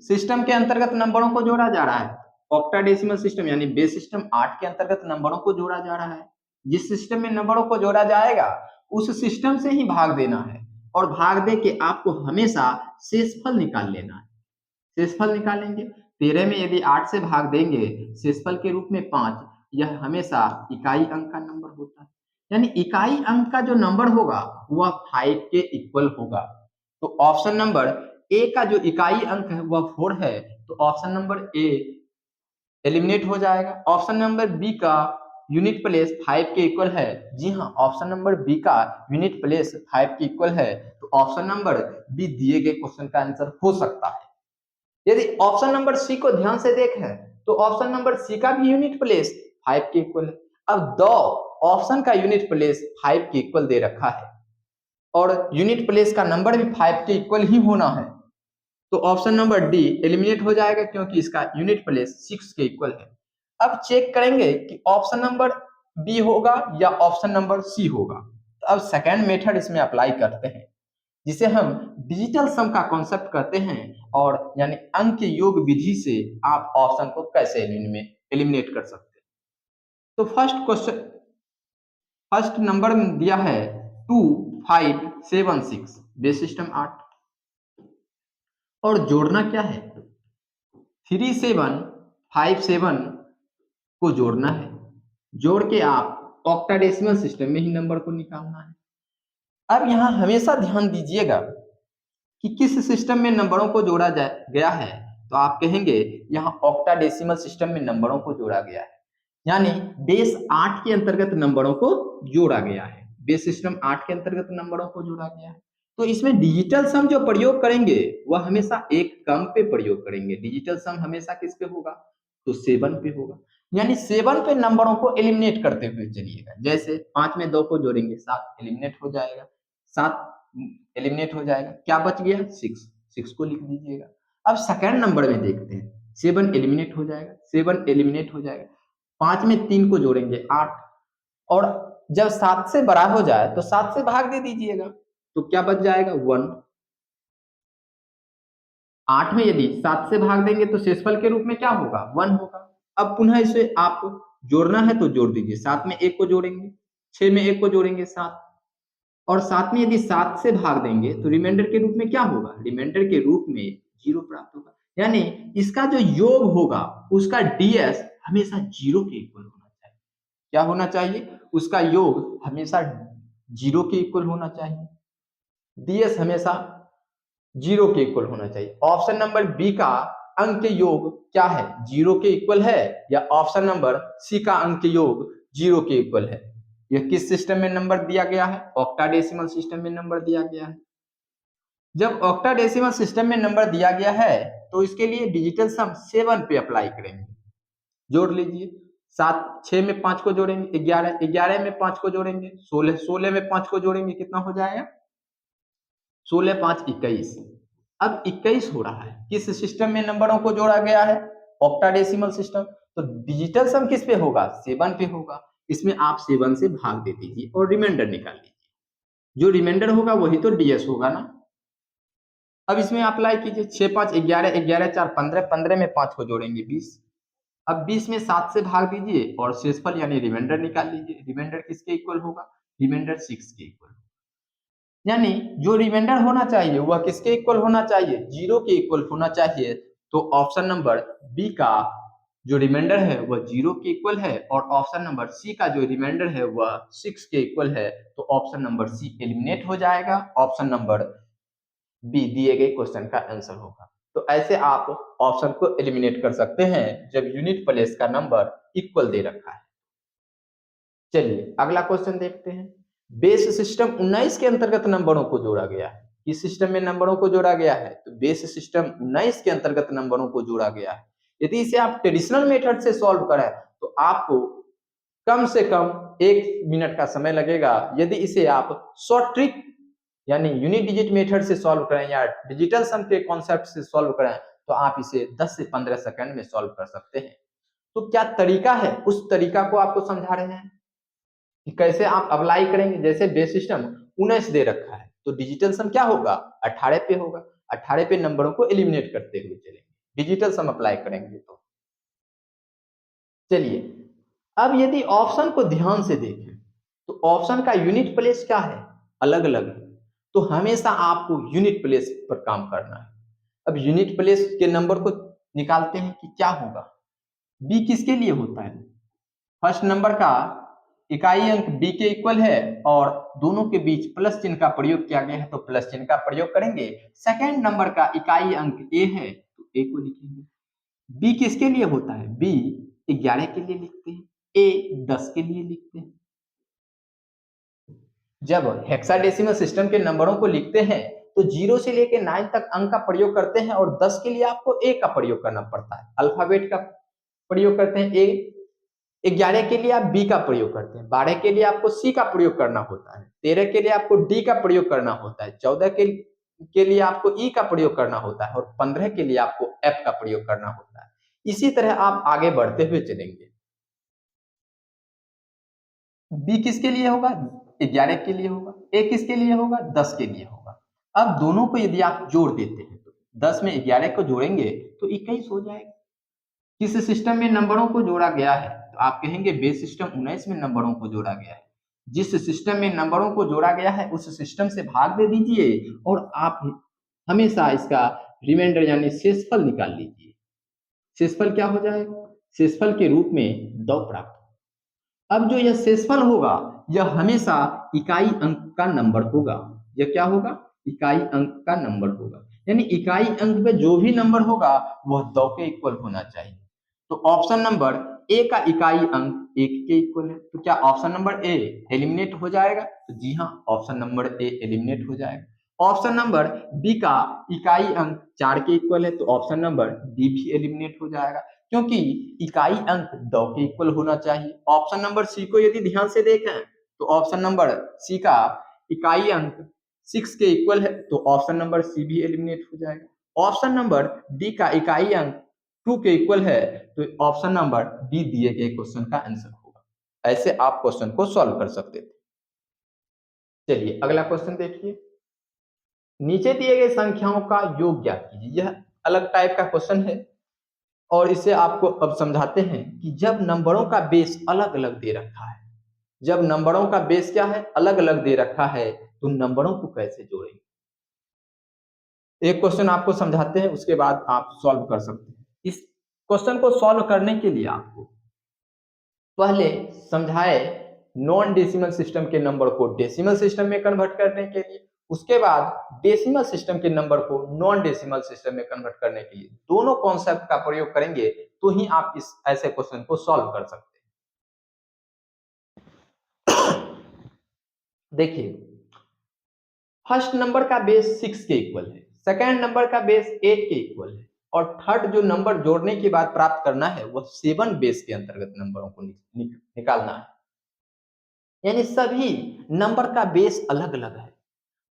सिस्टम के अंतर्गत नंबरों को जोड़ा जा रहा है, ऑक्टाडेसिमल सिस्टम यानी बेस सिस्टम 8 के अंतर्गत नंबरों को जोड़ा जा रहा है। जिस सिस्टम में नंबरों को जोड़ा जाएगा उस सिस्टम से ही भाग देना है, और भाग दे के आपको हमेशा शेषफल निकाल लेना है। शेषफल निकालेंगे, 13 में यदि 8 से भाग देंगे शेषफल के रूप में 5, यह हमेशा इकाई अंक का नंबर होता है, यानी इकाई अंक का जो नंबर होगा वह 5 के इक्वल होगा। तो ऑप्शन नंबर ए का जो इकाई अंक है वह 4 है, तो ऑप्शन नंबर ए एलिमिनेट हो जाएगा। ऑप्शन नंबर बी का यूनिट प्लेस 5 के इक्वल है, जी हाँ, ऑप्शन नंबर बी का यूनिट प्लेस 5 के इक्वल है, तो ऑप्शन नंबर बी दिए गए क्वेश्चन का आंसर हो सकता है। यदि ऑप्शन नंबर सी को ध्यान से देखें तो ऑप्शन नंबर सी का भी यूनिट प्लेस 5 के इक्वल है। अब दो ऑप्शन का यूनिट प्लेस 5 के इक्वल दे रखा है और यूनिट प्लेस का नंबर भी 5 के इक्वल ही होना है, तो ऑप्शन नंबर डी एलिमिनेट हो जाएगा क्योंकि इसका यूनिट प्लेस 6 के इक्वल है। अब चेक करेंगे कि ऑप्शन नंबर बी होगा या ऑप्शन नंबर सी होगा। तो अब सेकेंड मेथड इसमें अप्लाई करते हैं जिसे हम डिजिटल सम का कॉन्सेप्ट कहते हैं, और यानी अंक योग विधि से आप ऑप्शन को कैसे एलिमिनेट कर सकते हैं। तो फर्स्ट नंबर में दिया है 2 5 7 6 बेस सिस्टम 8, और जोड़ना क्या है 3 7 5 7 को जोड़ना है। जोड़ के आप ऑक्टाडेसिमल सिस्टम में ही नंबर को निकालना है। अब यहां हमेशा ध्यान दीजिएगा कि किस सिस्टम में नंबरों को जोड़ा गया है, तो आप कहेंगे यहाँ ऑक्टाडेसिमल सिस्टम में नंबरों को जोड़ा गया है, यानी बेस 8 के अंतर्गत नंबरों को जोड़ा गया है। बेस सिस्टम 8 के अंतर्गत नंबरों को जोड़ा गया है, तो इसमें डिजिटल सम जो प्रयोग करेंगे वह हमेशा एक कम पे प्रयोग करेंगे। डिजिटल सम हमेशा किस पे होगा, तो 7 पे होगा, यानी 7 पे नंबरों को एलिमिनेट करते हुए चलिएगा। जैसे 5 में 2 को जोड़ेंगे 7 एलिमिनेट हो जाएगा, 7 एलिमिनेट हो जाएगा, क्या बच गया 6 को लिख दीजिएगा। अब सेकंड नंबर में देखते हैं, 7 एलिमिनेट हो जाएगा, 7 एलिमिनेट हो जाएगा, 5 में 3 को जोड़ेंगे 8, और जब 7 से बड़ा हो जाए तो 7 से भाग दे दीजिएगा, तो क्या बच जाएगा 1। 8 में यदि 7 से भाग देंगे तो शेषफल के रूप में क्या होगा 1 होगा। अब पुनः इसे आप जोड़ना है तो जोड़ दीजिए, 7 में 1 को जोड़ेंगे, 6 में 1 को जोड़ेंगे 7, और 7 में यदि 7 से भाग देंगे तो रिमाइंडर के रूप में क्या होगा, रिमाइंडर के रूप में 0 प्राप्त होगा। यानी इसका जो योग होगा उसका डीएस हमेशा 0 के इक्वल होना चाहिए। क्या होना चाहिए, उसका योग हमेशा 0 के इक्वल होना चाहिए, डीएस हमेशा 0 के इक्वल होना चाहिए। ऑप्शन नंबर बी का अंक योग क्या है, 0 के इक्वल है, या ऑप्शन नंबर सी का अंक योग 0 के इक्वल है। यह किस सिस्टम में नंबर दिया गया है, ऑक्टाडेसिमल सिस्टम में नंबर दिया गया है। जब ऑक्टाडेसिमल सिस्टम में नंबर दिया गया है तो इसके लिए डिजिटल सम 7 पे अप्लाई करेंगे। जोड़ लीजिए, 7 6 में 5 को जोड़ेंगे 11, 11 में 5 को जोड़ेंगे 16, 16 में 5 को जोड़ेंगे कितना हो जाएगा 16 5 21। अब 21 हो रहा है, किस सिस्टम में नंबरों को जोड़ा गया है, ऑक्टाडेसिमल सिस्टम। तो डिजिटल सम किस पे होगा 7 पे होगा। इसमें आप 7 से भाग दे दीजिए और रिमाइंडर निकाल लीजिए, जो रिमाइंडर होगा वही तो डीएस होगा ना। अब इसमें अप्लाई कीजिए, 6 5 11, 11 4 15, 15 में 5 को जोड़ेंगे 20। अब 20 में 7 से भाग दीजिए और शेषफल यानी रिमाइंडर निकाल लीजिए। रिमाइंडर किसके इक्वल होगा, रिमाइंडर 6 के इक्वल। यानी जो रिमाइंडर होना चाहिए वह किसके इक्वल होना चाहिए, 0 के इक्वल होना चाहिए। तो ऑप्शन नंबर बी का जो रिमाइंडर है वह 0 के इक्वल है, और ऑप्शन नंबर सी का जो रिमाइंडर है वह 6 के इक्वल है। तो ऑप्शन नंबर सी एलिमिनेट हो जाएगा, ऑप्शन नंबर बी दिए गए क्वेश्चन का आंसर होगा। तो ऐसे आप ऑप्शन को एलिमिनेट कर सकते हैं जब यूनिट प्लेस का नंबर इक्वल दे रखा है। चलिए अगला क्वेश्चन देखते हैं। बेस सिस्टम 19 के अंतर्गत नंबरों को जोड़ा गया है। इस सिस्टम में नंबरों को जोड़ा गया है, तो बेस सिस्टम 19 के अंतर्गत नंबरों को जोड़ा गया है। यदि इसे आप ट्रेडिशनल मेथड से सॉल्व करें तो आपको कम से कम 1 मिनट का समय लगेगा। यदि इसे आप शॉर्ट ट्रिक यानी यूनिट डिजिट मेथड से सॉल्व करें या डिजिटल सम के कॉन्सेप्ट से सॉल्व करें तो आप इसे 10 से 15 सेकंड में सॉल्व कर सकते हैं। तो क्या तरीका है, उस तरीका को आपको समझा रहे हैं कि कैसे आप अप्लाई करेंगे। जैसे बेस सिस्टम 19 दे रखा है तो डिजिटल सम क्या होगा 18 पे होगा, 18 पे नंबरों को एलिमिनेट करते हुए चलेंगे, डिजिटल सम अप्लाई करेंगे। तो चलिए अब यदि ऑप्शन को ध्यान से देखें तो ऑप्शन का यूनिट प्लेस क्या है, अलग अलग है, तो हमेशा आपको यूनिट प्लेस पर काम करना है। अब यूनिट प्लेस के नंबर को निकालते हैं कि क्या होगा, बी किसके लिए होता है, फर्स्ट नंबर का इकाई अंक बी के इक्वल है और दोनों के बीच प्लस चिन्ह का प्रयोग किया गया है तो प्लस चिन्ह का प्रयोग करेंगे। सेकंड नंबर का इकाई अंक ए है तो ए को लिखेंगे। बी किसके लिए होता है, बी 11 के लिए लिखते हैं, ए 10 के लिए लिखते हैं। जब हेक्साडेसिमल सिस्टम के नंबरों को लिखते हैं तो 0 से लेकर 9 तक अंक का प्रयोग करते हैं और 10 के लिए आपको ए का प्रयोग करना पड़ता है, अल्फाबेट का प्रयोग करते हैं ए, 11 के लिए आप बी का प्रयोग करते हैं, 12 के लिए आपको सी का प्रयोग करना होता है, 13 के लिए आपको डी का प्रयोग करना होता है, 14 के लिए आपको ई का प्रयोग करना होता है और 15 के लिए आपको एफ का प्रयोग करना होता है। इसी तरह आप आगे बढ़ते हुए चलेंगे। बी किसके लिए होगा? 11 के लिए होगा। ए किसके लिए होगा? 10 के लिए होगा। अब दोनों को यदि आप जोड़ देते हैं तो 10 में 11 को जोड़ेंगे तो 21 हो जाएगा। किस सिस्टम में नंबरों को जोड़ा गया है? तो आप कहेंगे बेस सिस्टम 19 में नंबरों को जोड़ा गया है। जिस सिस्टम में नंबरों को जोड़ा गया है उस सिस्टम से भाग दे दीजिए और आप हमेशा इसका रिमाइंडर यानी शेषफल निकाल लीजिए। शेषफल क्या हो जाएगा? शेषफल के रूप में 2 प्राप्त। अब जो यह शेषफल होगा यह हमेशा इकाई अंक का नंबर होगा। यह क्या होगा? इकाई अंक का नंबर होगा, यानी इकाई अंक में जो भी नंबर होगा वह 2 के इक्वल होना चाहिए। तो ऑप्शन नंबर ए का इकाई अंक 1 के इक्वल है, तो क्या ऑप्शन नंबर ए एलिमिनेट हो जाएगा? तो जी हाँ, ऑप्शन नंबर ए एलिमिनेट हो जाएगा। ऑप्शन नंबर बी का इकाई अंक 4 के इक्वल है, तो ऑप्शन नंबर डी भी एलिमिनेट हो जाएगा, क्योंकि इकाई अंक 2 के इक्वल होना चाहिए। ऑप्शन नंबर सी को यदि ध्यान से देखें तो ऑप्शन नंबर सी का इकाई अंक 6 के इक्वल है, तो ऑप्शन नंबर सी भी एलिमिनेट हो जाएगा। ऑप्शन नंबर डी का इकाई अंक 2 के इक्वल है, तो ऑप्शन नंबर डी दिए गए क्वेश्चन का आंसर होगा। ऐसे आप क्वेश्चन को सॉल्व कर सकते थे। चलिए अगला क्वेश्चन देखिए। नीचे दिए गए संख्याओं का योग ज्ञात कीजिए। यह अलग टाइप का क्वेश्चन है और इसे आपको अब समझाते हैं कि जब नंबरों का बेस अलग अलग दे रखा है, जब नंबरों का बेस क्या है? अलग अलग दे रखा है, तो नंबरों को कैसे जोड़ेंगे। एक क्वेश्चन आपको समझाते हैं, उसके बाद आप सॉल्व कर सकते हैं। इस क्वेश्चन को सॉल्व करने के लिए आपको पहले समझाए नॉन डेसिमल सिस्टम के नंबर को डेसिमल सिस्टम में कन्वर्ट करने के लिए, उसके बाद डेसिमल सिस्टम के नंबर को नॉन डेसिमल सिस्टम में कन्वर्ट करने के लिए दोनों कॉन्सेप्ट का प्रयोग करेंगे, तो ही आप इस ऐसे क्वेश्चन को सॉल्व कर सकते हैं। देखिए, फर्स्ट नंबर का बेस 6 के इक्वल है, सेकेंड नंबर का बेस 8 के इक्वल है और थर्ड जो नंबर जोड़ने के बाद प्राप्त करना है वह 7 बेस के अंतर्गत नंबरों को निकालना है। यानी सभी नंबर का बेस अलग अलग है।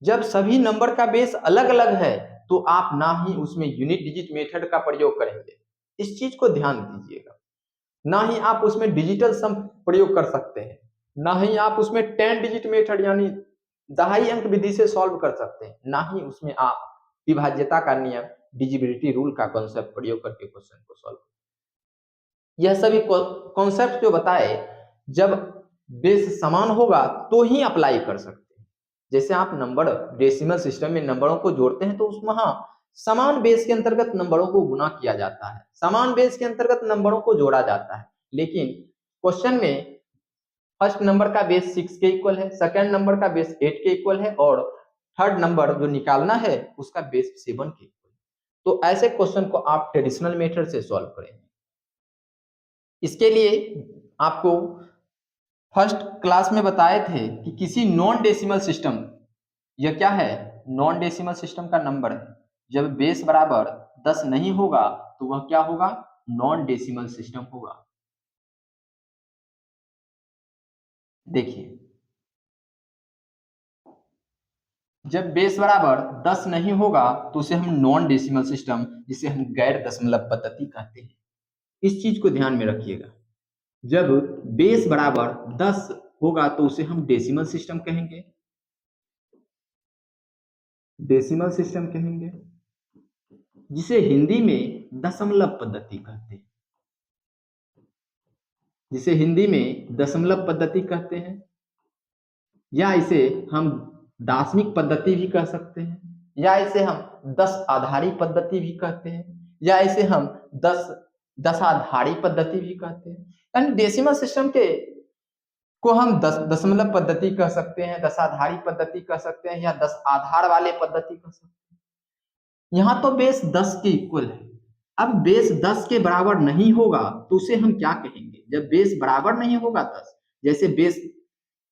जब सभी नंबर का बेस अलग अलग है तो आप ना ही उसमें यूनिट डिजिट मेथड का प्रयोग करेंगे, इस चीज को ध्यान दीजिएगा। ना ही आप उसमें डिजिटल सम प्रयोग कर सकते हैं, ना ही आप उसमें 10 डिजिट मेथड यानी दहाई अंक विधि से सॉल्व कर सकते हैं, ना ही उसमें आप विभाज्यता का नियम डिजिबिलिटी रूल का कॉन्सेप्ट प्रयोग करके क्वेश्चन को सॉल्व। यह सभी कॉन्सेप्ट जो बताए जब बेस समान होगा तो ही अप्लाई कर सकते हैं। जैसे आप नंबर डेसिमल सिस्टम में नंबरों को जोड़ते हैं तो उसमें हाँ समान बेस के अंतर्गत नंबरों को गुना किया जाता है, समान बेस के अंतर्गत नंबरों को जोड़ा जाता है। लेकिन क्वेश्चन में फर्स्ट नंबर का बेस 6 के इक्वल है, सेकंड नंबर का बेस 8 के इक्वल है और थर्ड नंबर जो निकालना है उसका बेस 7 के इक्वल है। तो ऐसे क्वेश्चन को आप ट्रेडिशनल मेथड से सॉल्व करेंगे। इसके लिए आपको फर्स्ट क्लास में बताए थे कि किसी नॉन डेसिमल सिस्टम, यह क्या है? नॉन डेसिमल सिस्टम का नंबर है, जब बेस बराबर 10 नहीं होगा तो वह क्या होगा? नॉन डेसिमल सिस्टम होगा। देखिए, जब बेस बराबर 10 नहीं होगा तो उसे हम नॉन डेसिमल सिस्टम, जिसे हम गैर दशमलव पद्धति कहते हैं, इस चीज को ध्यान में रखिएगा। जब बेस बराबर 10 होगा तो उसे हम डेसिमल सिस्टम कहेंगे, डेसिमल सिस्टम कहेंगे, जिसे हिंदी में दशमलव पद्धति कहते हैं, जिसे हिंदी में दशमलव पद्धति कहते हैं, या इसे हम दार्शनिक पद्धति भी कह सकते हैं, या इसे हम 10 आधारी पद्धति भी कहते हैं, या इसे हम 10 आधारी पद्धति भी कहते हैं। यानी डेसिमल सिस्टम के को हम 10 दशमलव पद्धति कह सकते हैं, 10 आधारी पद्धति कह सकते हैं, या 10 आधार वाले पद्धति कह सकते हैं। यहाँ तो बेस 10 के इक्वल है। अब बेस 10 के बराबर नहीं होगा तो उसे हम क्या कहेंगे? जब बेस बराबर नहीं होगा 10, जैसे बेस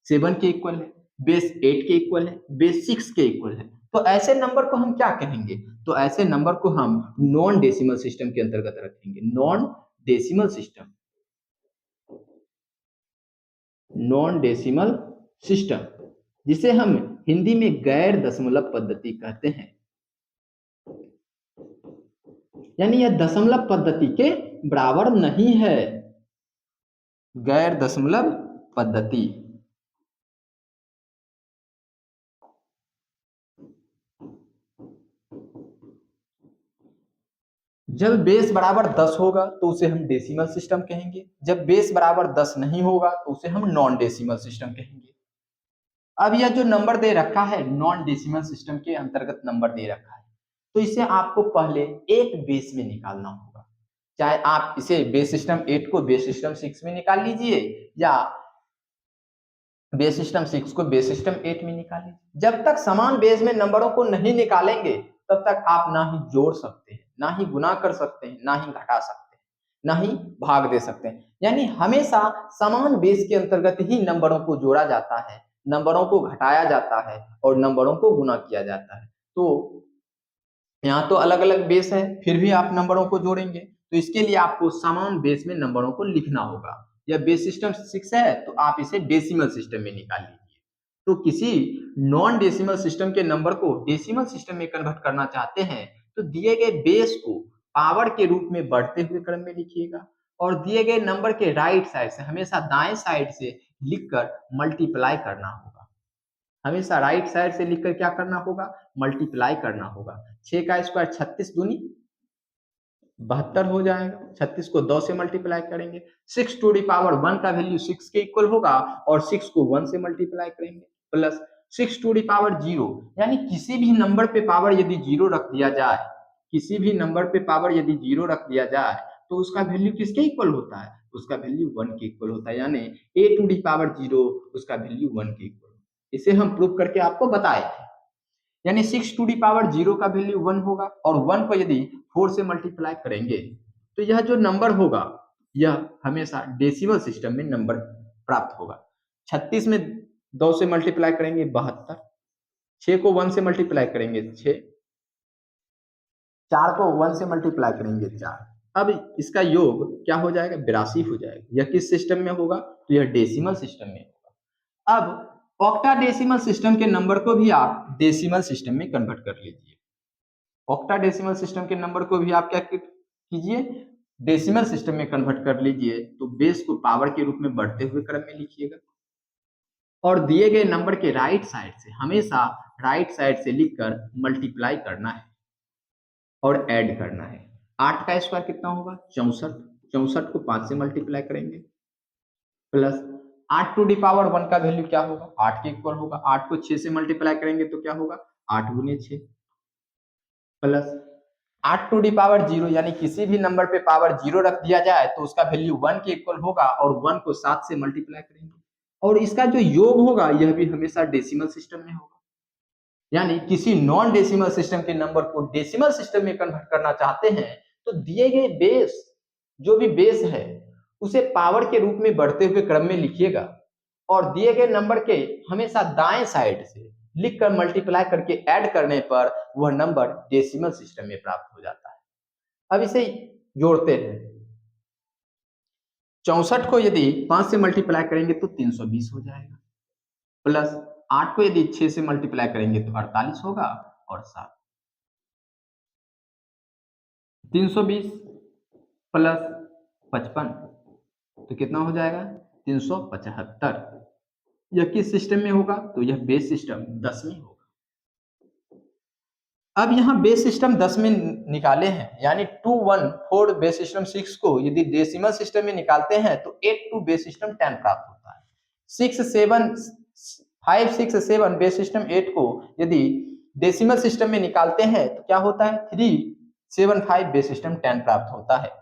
7 के इक्वल है, बेस 8 के इक्वल है, बेस 6 के इक्वल है, तो ऐसे नंबर को हम क्या कहेंगे? तो ऐसे नंबर को हम नॉन डेसिमल सिस्टम के अंतर्गत रखेंगे, non decimal system, non decimal system, जिसे हम हिंदी में गैर दशमलव पद्धति कहते हैं। यानी यह दशमलव पद्धति के बराबर नहीं है, गैर दशमलव पद्धति। जब बेस बराबर 10 होगा तो उसे हम डेसिमल सिस्टम कहेंगे, जब बेस बराबर 10 नहीं होगा तो उसे हम नॉन डेसिमल सिस्टम कहेंगे। अब यह जो नंबर दे रखा है नॉन डेसिमल सिस्टम के अंतर्गत नंबर दे रखा है, तो इसे आपको पहले एक बेस में निकालना होगा। चाहे आप इसे बेस सिस्टम 8 को बेस सिस्टम 6 में निकाल लीजिए या बेस सिस्टम 6 को बेस सिस्टम 8 में निकाल लीजिए। जब तक समान बेस में नंबरों को नहीं निकालेंगे तब तक आप ना ही जोड़ सकते हैं, ना ही गुना कर सकते हैं, ना ही घटा सकते हैं, ना ही भाग दे सकते हैं। यानी हमेशा समान बेस के अंतर्गत ही नंबरों को जोड़ा जाता है, नंबरों को घटाया जाता है और नंबरों को गुना किया जाता है। तो यहाँ तो अलग अलग बेस है, फिर भी आप नंबरों को जोड़ेंगे, तो इसके लिए आपको समान बेस में नंबरों को लिखना होगा। यह बेस सिस्टम 6 है तो आप इसे डेसिमल सिस्टम में निकाल लीजिए। तो किसी नॉन डेसिमल सिस्टम के नंबर को डेसिमल सिस्टम में कन्वर्ट करना चाहते हैं तो दिए गए बेस को पावर के रूप में बढ़ते हुए क्रम में लिखिएगा और दिए गए नंबर के राइट साइड से हमेशा दाएं साइड से लिखकर मल्टीप्लाई करना होगा। हमेशा राइट साइड से लिखकर क्या करना होगा, मल्टीप्लाई करना होगा। 6 का स्क्वायर 36 दूनी 72 हो जाएगा, 36 को 2 से मल्टीप्लाई करेंगे, 6 टू दी पावर 1 का वैल्यू 6 के इक्वल होगा और 6 को 1 से मल्टीप्लाई करेंगे प्लस 6 टू दी पावर 0, यानी किसी भी नंबर पे पावर यदि 0 रख दिया जाए, किसी भी नंबर पे पावर यदि 0 रख दिया जाए तो उसका वैल्यू किसके इक्वल होता है, उसका वैल्यू 1 के इक्वल होता है। यानी a टू दी पावर 0 उसका वैल्यू 1 के इक्वल। इसे हम प्रूव करके आपको बताए थे। यानी 6 टू दी पावर 0 का वैल्यू 1 होगा और 1 को यदि 4 से मल्टीप्लाई करेंगे तो यह जो नंबर होगा यह हमेशा डेसिमल सिस्टम में नंबर प्राप्त होगा। 36 में 2 से मल्टीप्लाई करेंगे 72, 6 को 1 से मल्टीप्लाई करेंगे 6, 4 को 1 से मल्टीप्लाई करेंगे 4। अब इसका योग क्या हो जाएगा, 82 हो जाएगा। यह किस सिस्टम में होगा, तो यह डेसिमल सिस्टम में होगा। अब ऑक्टाडेसिमल सिस्टम के नंबर को भी आप डेसिमल सिस्टम में कन्वर्ट कर लीजिए। ऑक्टाडेसिमल सिस्टम के नंबर को भी आप क्या कीजिए, डेसिमल सिस्टम में कन्वर्ट कर लीजिए। तो बेस को पावर के रूप में बढ़ते हुए क्रम में लिखिएगा और दिए गए नंबर के राइट साइड से हमेशा राइट साइड से लिखकर मल्टीप्लाई करना है और ऐड करना है। 8 का स्क्वायर कितना होगा, 64, 64 को 5 से मल्टीप्लाई करेंगे प्लस 8 टू दी पावर 1 का वैल्यू क्या होगा, 8 के इक्वल होगा। 8 को 6 से मल्टीप्लाई करेंगे तो क्या होगा, 8 गुने 6 प्लस 8 टू दी पावर 0, यानी किसी भी नंबर पे पावर 0 रख दिया जाए तो उसका वैल्यू 1 के इक्वल होगा और 1 को 7 से मल्टीप्लाई करेंगे और इसका जो योग होगा यह भी हमेशा डेसिमल सिस्टम में होगा। यानी किसी नॉन डेसिमल सिस्टम के नंबर को डेसिमल सिस्टम में कन्वर्ट करना चाहते हैं तो दिए गए बेस, जो भी बेस है उसे पावर के रूप में बढ़ते हुए क्रम में लिखिएगा और दिए गए नंबर के हमेशा दाएं साइड से लिखकर मल्टीप्लाई करके ऐड करने पर वह नंबर डेसिमल सिस्टम में प्राप्त हो जाता है। अब इसे जोड़ते हैं। 64 को यदि 5 से मल्टीप्लाई करेंगे तो 320 हो जाएगा प्लस 8 को यदि 6 से मल्टीप्लाई करेंगे तो 48 होगा और 7, 320 प्लस 55 तो कितना हो जाएगा, 375। यह किस सिस्टम में होगा, तो यह बेस सिस्टम 10 में होगा। अब यहाँ बेस सिस्टम 10 में निकाले हैं, यानी 214 बेस सिस्टम 6 को यदि डेसिमल सिस्टम में निकालते हैं तो 82 बेस सिस्टम 10 प्राप्त होता है। 567 बेस सिस्टम 8 को यदि डेसिमल सिस्टम में निकालते हैं तो क्या होता है, 375 बेस सिस्टम 10 प्राप्त होता है।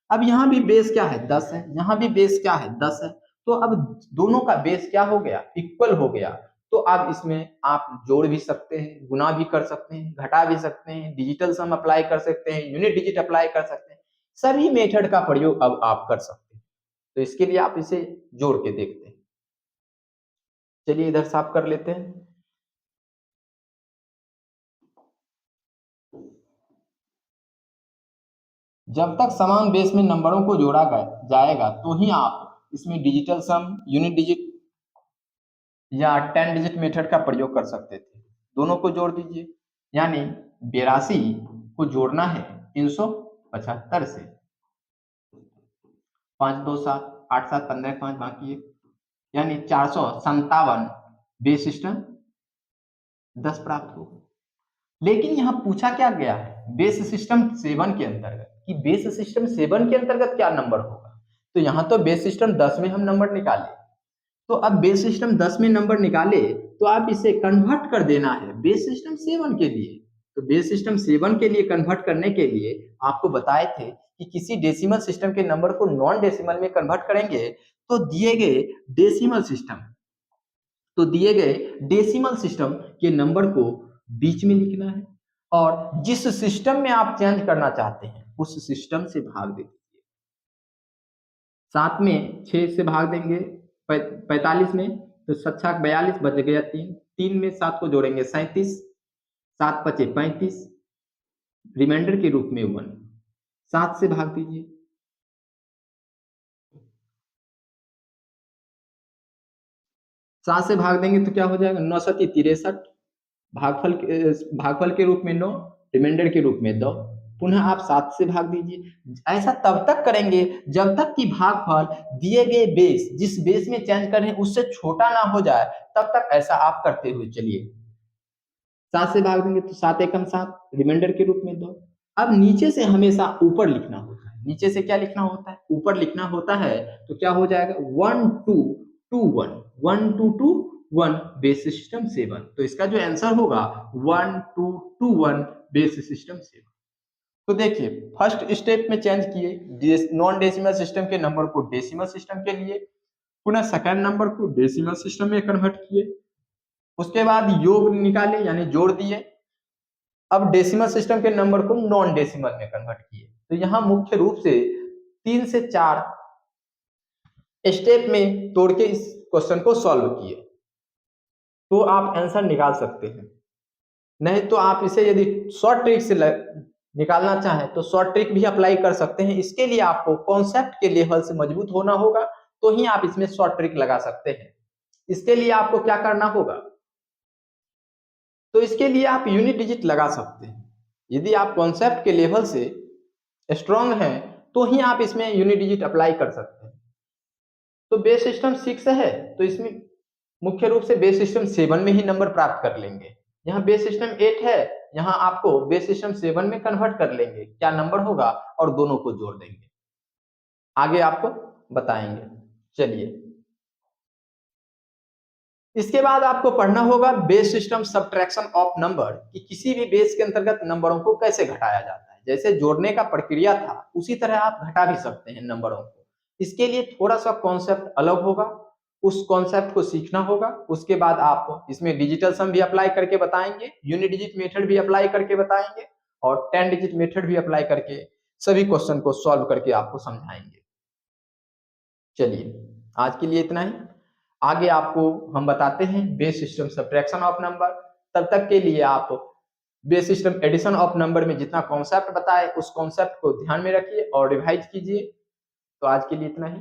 अब यहाँ भी बेस क्या है, 10 है, यहाँ भी बेस क्या है, 10 है। तो अब दोनों का बेस क्या हो गया, इक्वल हो गया। तो अब इसमें आप जोड़ भी सकते हैं, गुना भी कर सकते हैं, घटा भी सकते हैं, डिजिटल सम अप्लाई कर सकते हैं, यूनिट डिजिट अप्लाई कर सकते हैं। सभी मेथड का प्रयोग अब आप कर सकते हैं। तो इसके लिए आप इसे जोड़ के देखते हैं। चलिए इधर साफ कर लेते हैं। जब तक समान बेस में नंबरों को जोड़ा जाएगा तो ही आप इसमें डिजिटल सम, यूनिट डिजिट या 10 डिजिट मेथड का प्रयोग कर सकते थे। दोनों को जोड़ दीजिए, यानी 82 को जोड़ना है 375 से। 5 2 7 8 7 15 5 बाकी है, यानी 457 बेस सिस्टम 10 प्राप्त होगा। लेकिन यहाँ पूछा क्या गया है बेस सिस्टम 7 के अंतर्गत, कि बेस सिस्टम 7 के अंतर्गत क्या नंबर होगा। तो यहाँ तो बेस सिस्टम 10 में हम नंबर निकाले, तो अब बेस सिस्टम 10 में नंबर निकाले तो आप इसे कन्वर्ट कर देना है बेस सिस्टम 7 के लिए। तो बेस सिस्टम 7 के लिए कन्वर्ट करने के लिए आपको बताए थे कि किसी डेसिमल सिस्टम के नंबर को नॉन डेसिमल में कन्वर्ट करेंगे तो दिए गए डेसिमल सिस्टम के नंबर को बीच में लिखना है और जिस सिस्टम में आप चेंज करना चाहते हैं उस सिस्टम से भाग दे दीजिए। 7 में 6 से भाग देंगे 45 में, तो 7 छाक 42 बच गया 3। 3 में 7 को जोड़ेंगे 37, 7 पचे 35, रिमाइंडर के रूप में 1। 7 से भाग दीजिए, 7 से भाग देंगे तो क्या हो जाएगा 9 7 63, भागफल के रूप में 9, रिमाइंडर के रूप में 2। पुनः आप 7 से भाग दीजिए। ऐसा तब तक करेंगे जब तक कि भागफल दिए गए बेस, जिस बेस में चेंज कर रहे हैं उससे छोटा ना हो जाए, तब तक ऐसा आप करते हुए चलिए। 7 से भाग देंगे तो 7 एकम 7, रिमाइंडर के रूप में 2। अब नीचे से हमेशा ऊपर लिखना होता है। नीचे से क्या लिखना होता है? ऊपर लिखना होता है। तो क्या हो जाएगा 1 2 2 1, 1 2 2 1 बेस सिस्टम 7। तो इसका जो आंसर होगा 1 2 2 1 बेस सिस्टम 7। तो देखिए फर्स्ट स्टेप में चेंज किए नॉन डेसिमल सिस्टम के नंबर को डेसिमल सिस्टम के लिए, पुनः सेकंड नंबर को डेसिमल सिस्टम में कन्वर्ट किए, उसके बाद योग निकाले यानी जोड़ दिए। अब डेसिमल सिस्टम के नंबर को नॉन डेसिमल में कन्वर्ट किए। तो यहाँ मुख्य रूप से 3 से 4 स्टेप में तोड़ के इस क्वेश्चन को सॉल्व किए, तो आप आंसर निकाल सकते हैं। नहीं तो आप इसे यदि शॉर्ट ट्रिक से निकालना चाहें तो शॉर्ट ट्रिक भी अप्लाई कर सकते हैं। इसके लिए आपको कॉन्सेप्ट के लेवल से मजबूत होना होगा, तो ही आप इसमें शॉर्ट ट्रिक लगा सकते हैं। इसके लिए आपको क्या करना होगा, तो इसके लिए आप यूनिट डिजिट लगा सकते हैं। यदि आप कॉन्सेप्ट के लेवल से स्ट्रांग हैं तो ही आप इसमें यूनिट डिजिट अप्लाई कर सकते हैं। तो बेस सिस्टम 6 है तो इसमें मुख्य रूप से बेस सिस्टम 7 में ही नंबर प्राप्त कर लेंगे। यहाँ बेस सिस्टम 8 है, यहाँ आपको बेस सिस्टम 7 में कन्वर्ट कर लेंगे, क्या नंबर होगा और दोनों को जोड़ देंगे। आगे आपको बताएंगे। चलिए इसके बाद आपको पढ़ना होगा base system subtraction of number, कि किसी भी बेस के अंतर्गत नंबरों को कैसे घटाया जाता है। जैसे जोड़ने का प्रक्रिया था उसी तरह आप घटा भी सकते हैं नंबरों को। इसके लिए थोड़ा सा कॉन्सेप्ट अलग होगा, उस कॉन्सेप्ट को सीखना होगा। उसके बाद आप इसमें डिजिटल सम भी अप्लाई करके बताएंगे, यूनिट डिजिट मेथड भी अप्लाई करके बताएंगे और 10 डिजिट मेथड भी अप्लाई करके सभी क्वेश्चन को सॉल्व करके आपको समझाएंगे। चलिए आज के लिए इतना ही। आगे आपको हम बताते हैं base system subtraction of number. तब तक के लिए आप base system addition of number में जितना कॉन्सेप्ट बताए उस कॉन्सेप्ट को ध्यान में रखिए और रिवाइज कीजिए। तो आज के लिए इतना ही।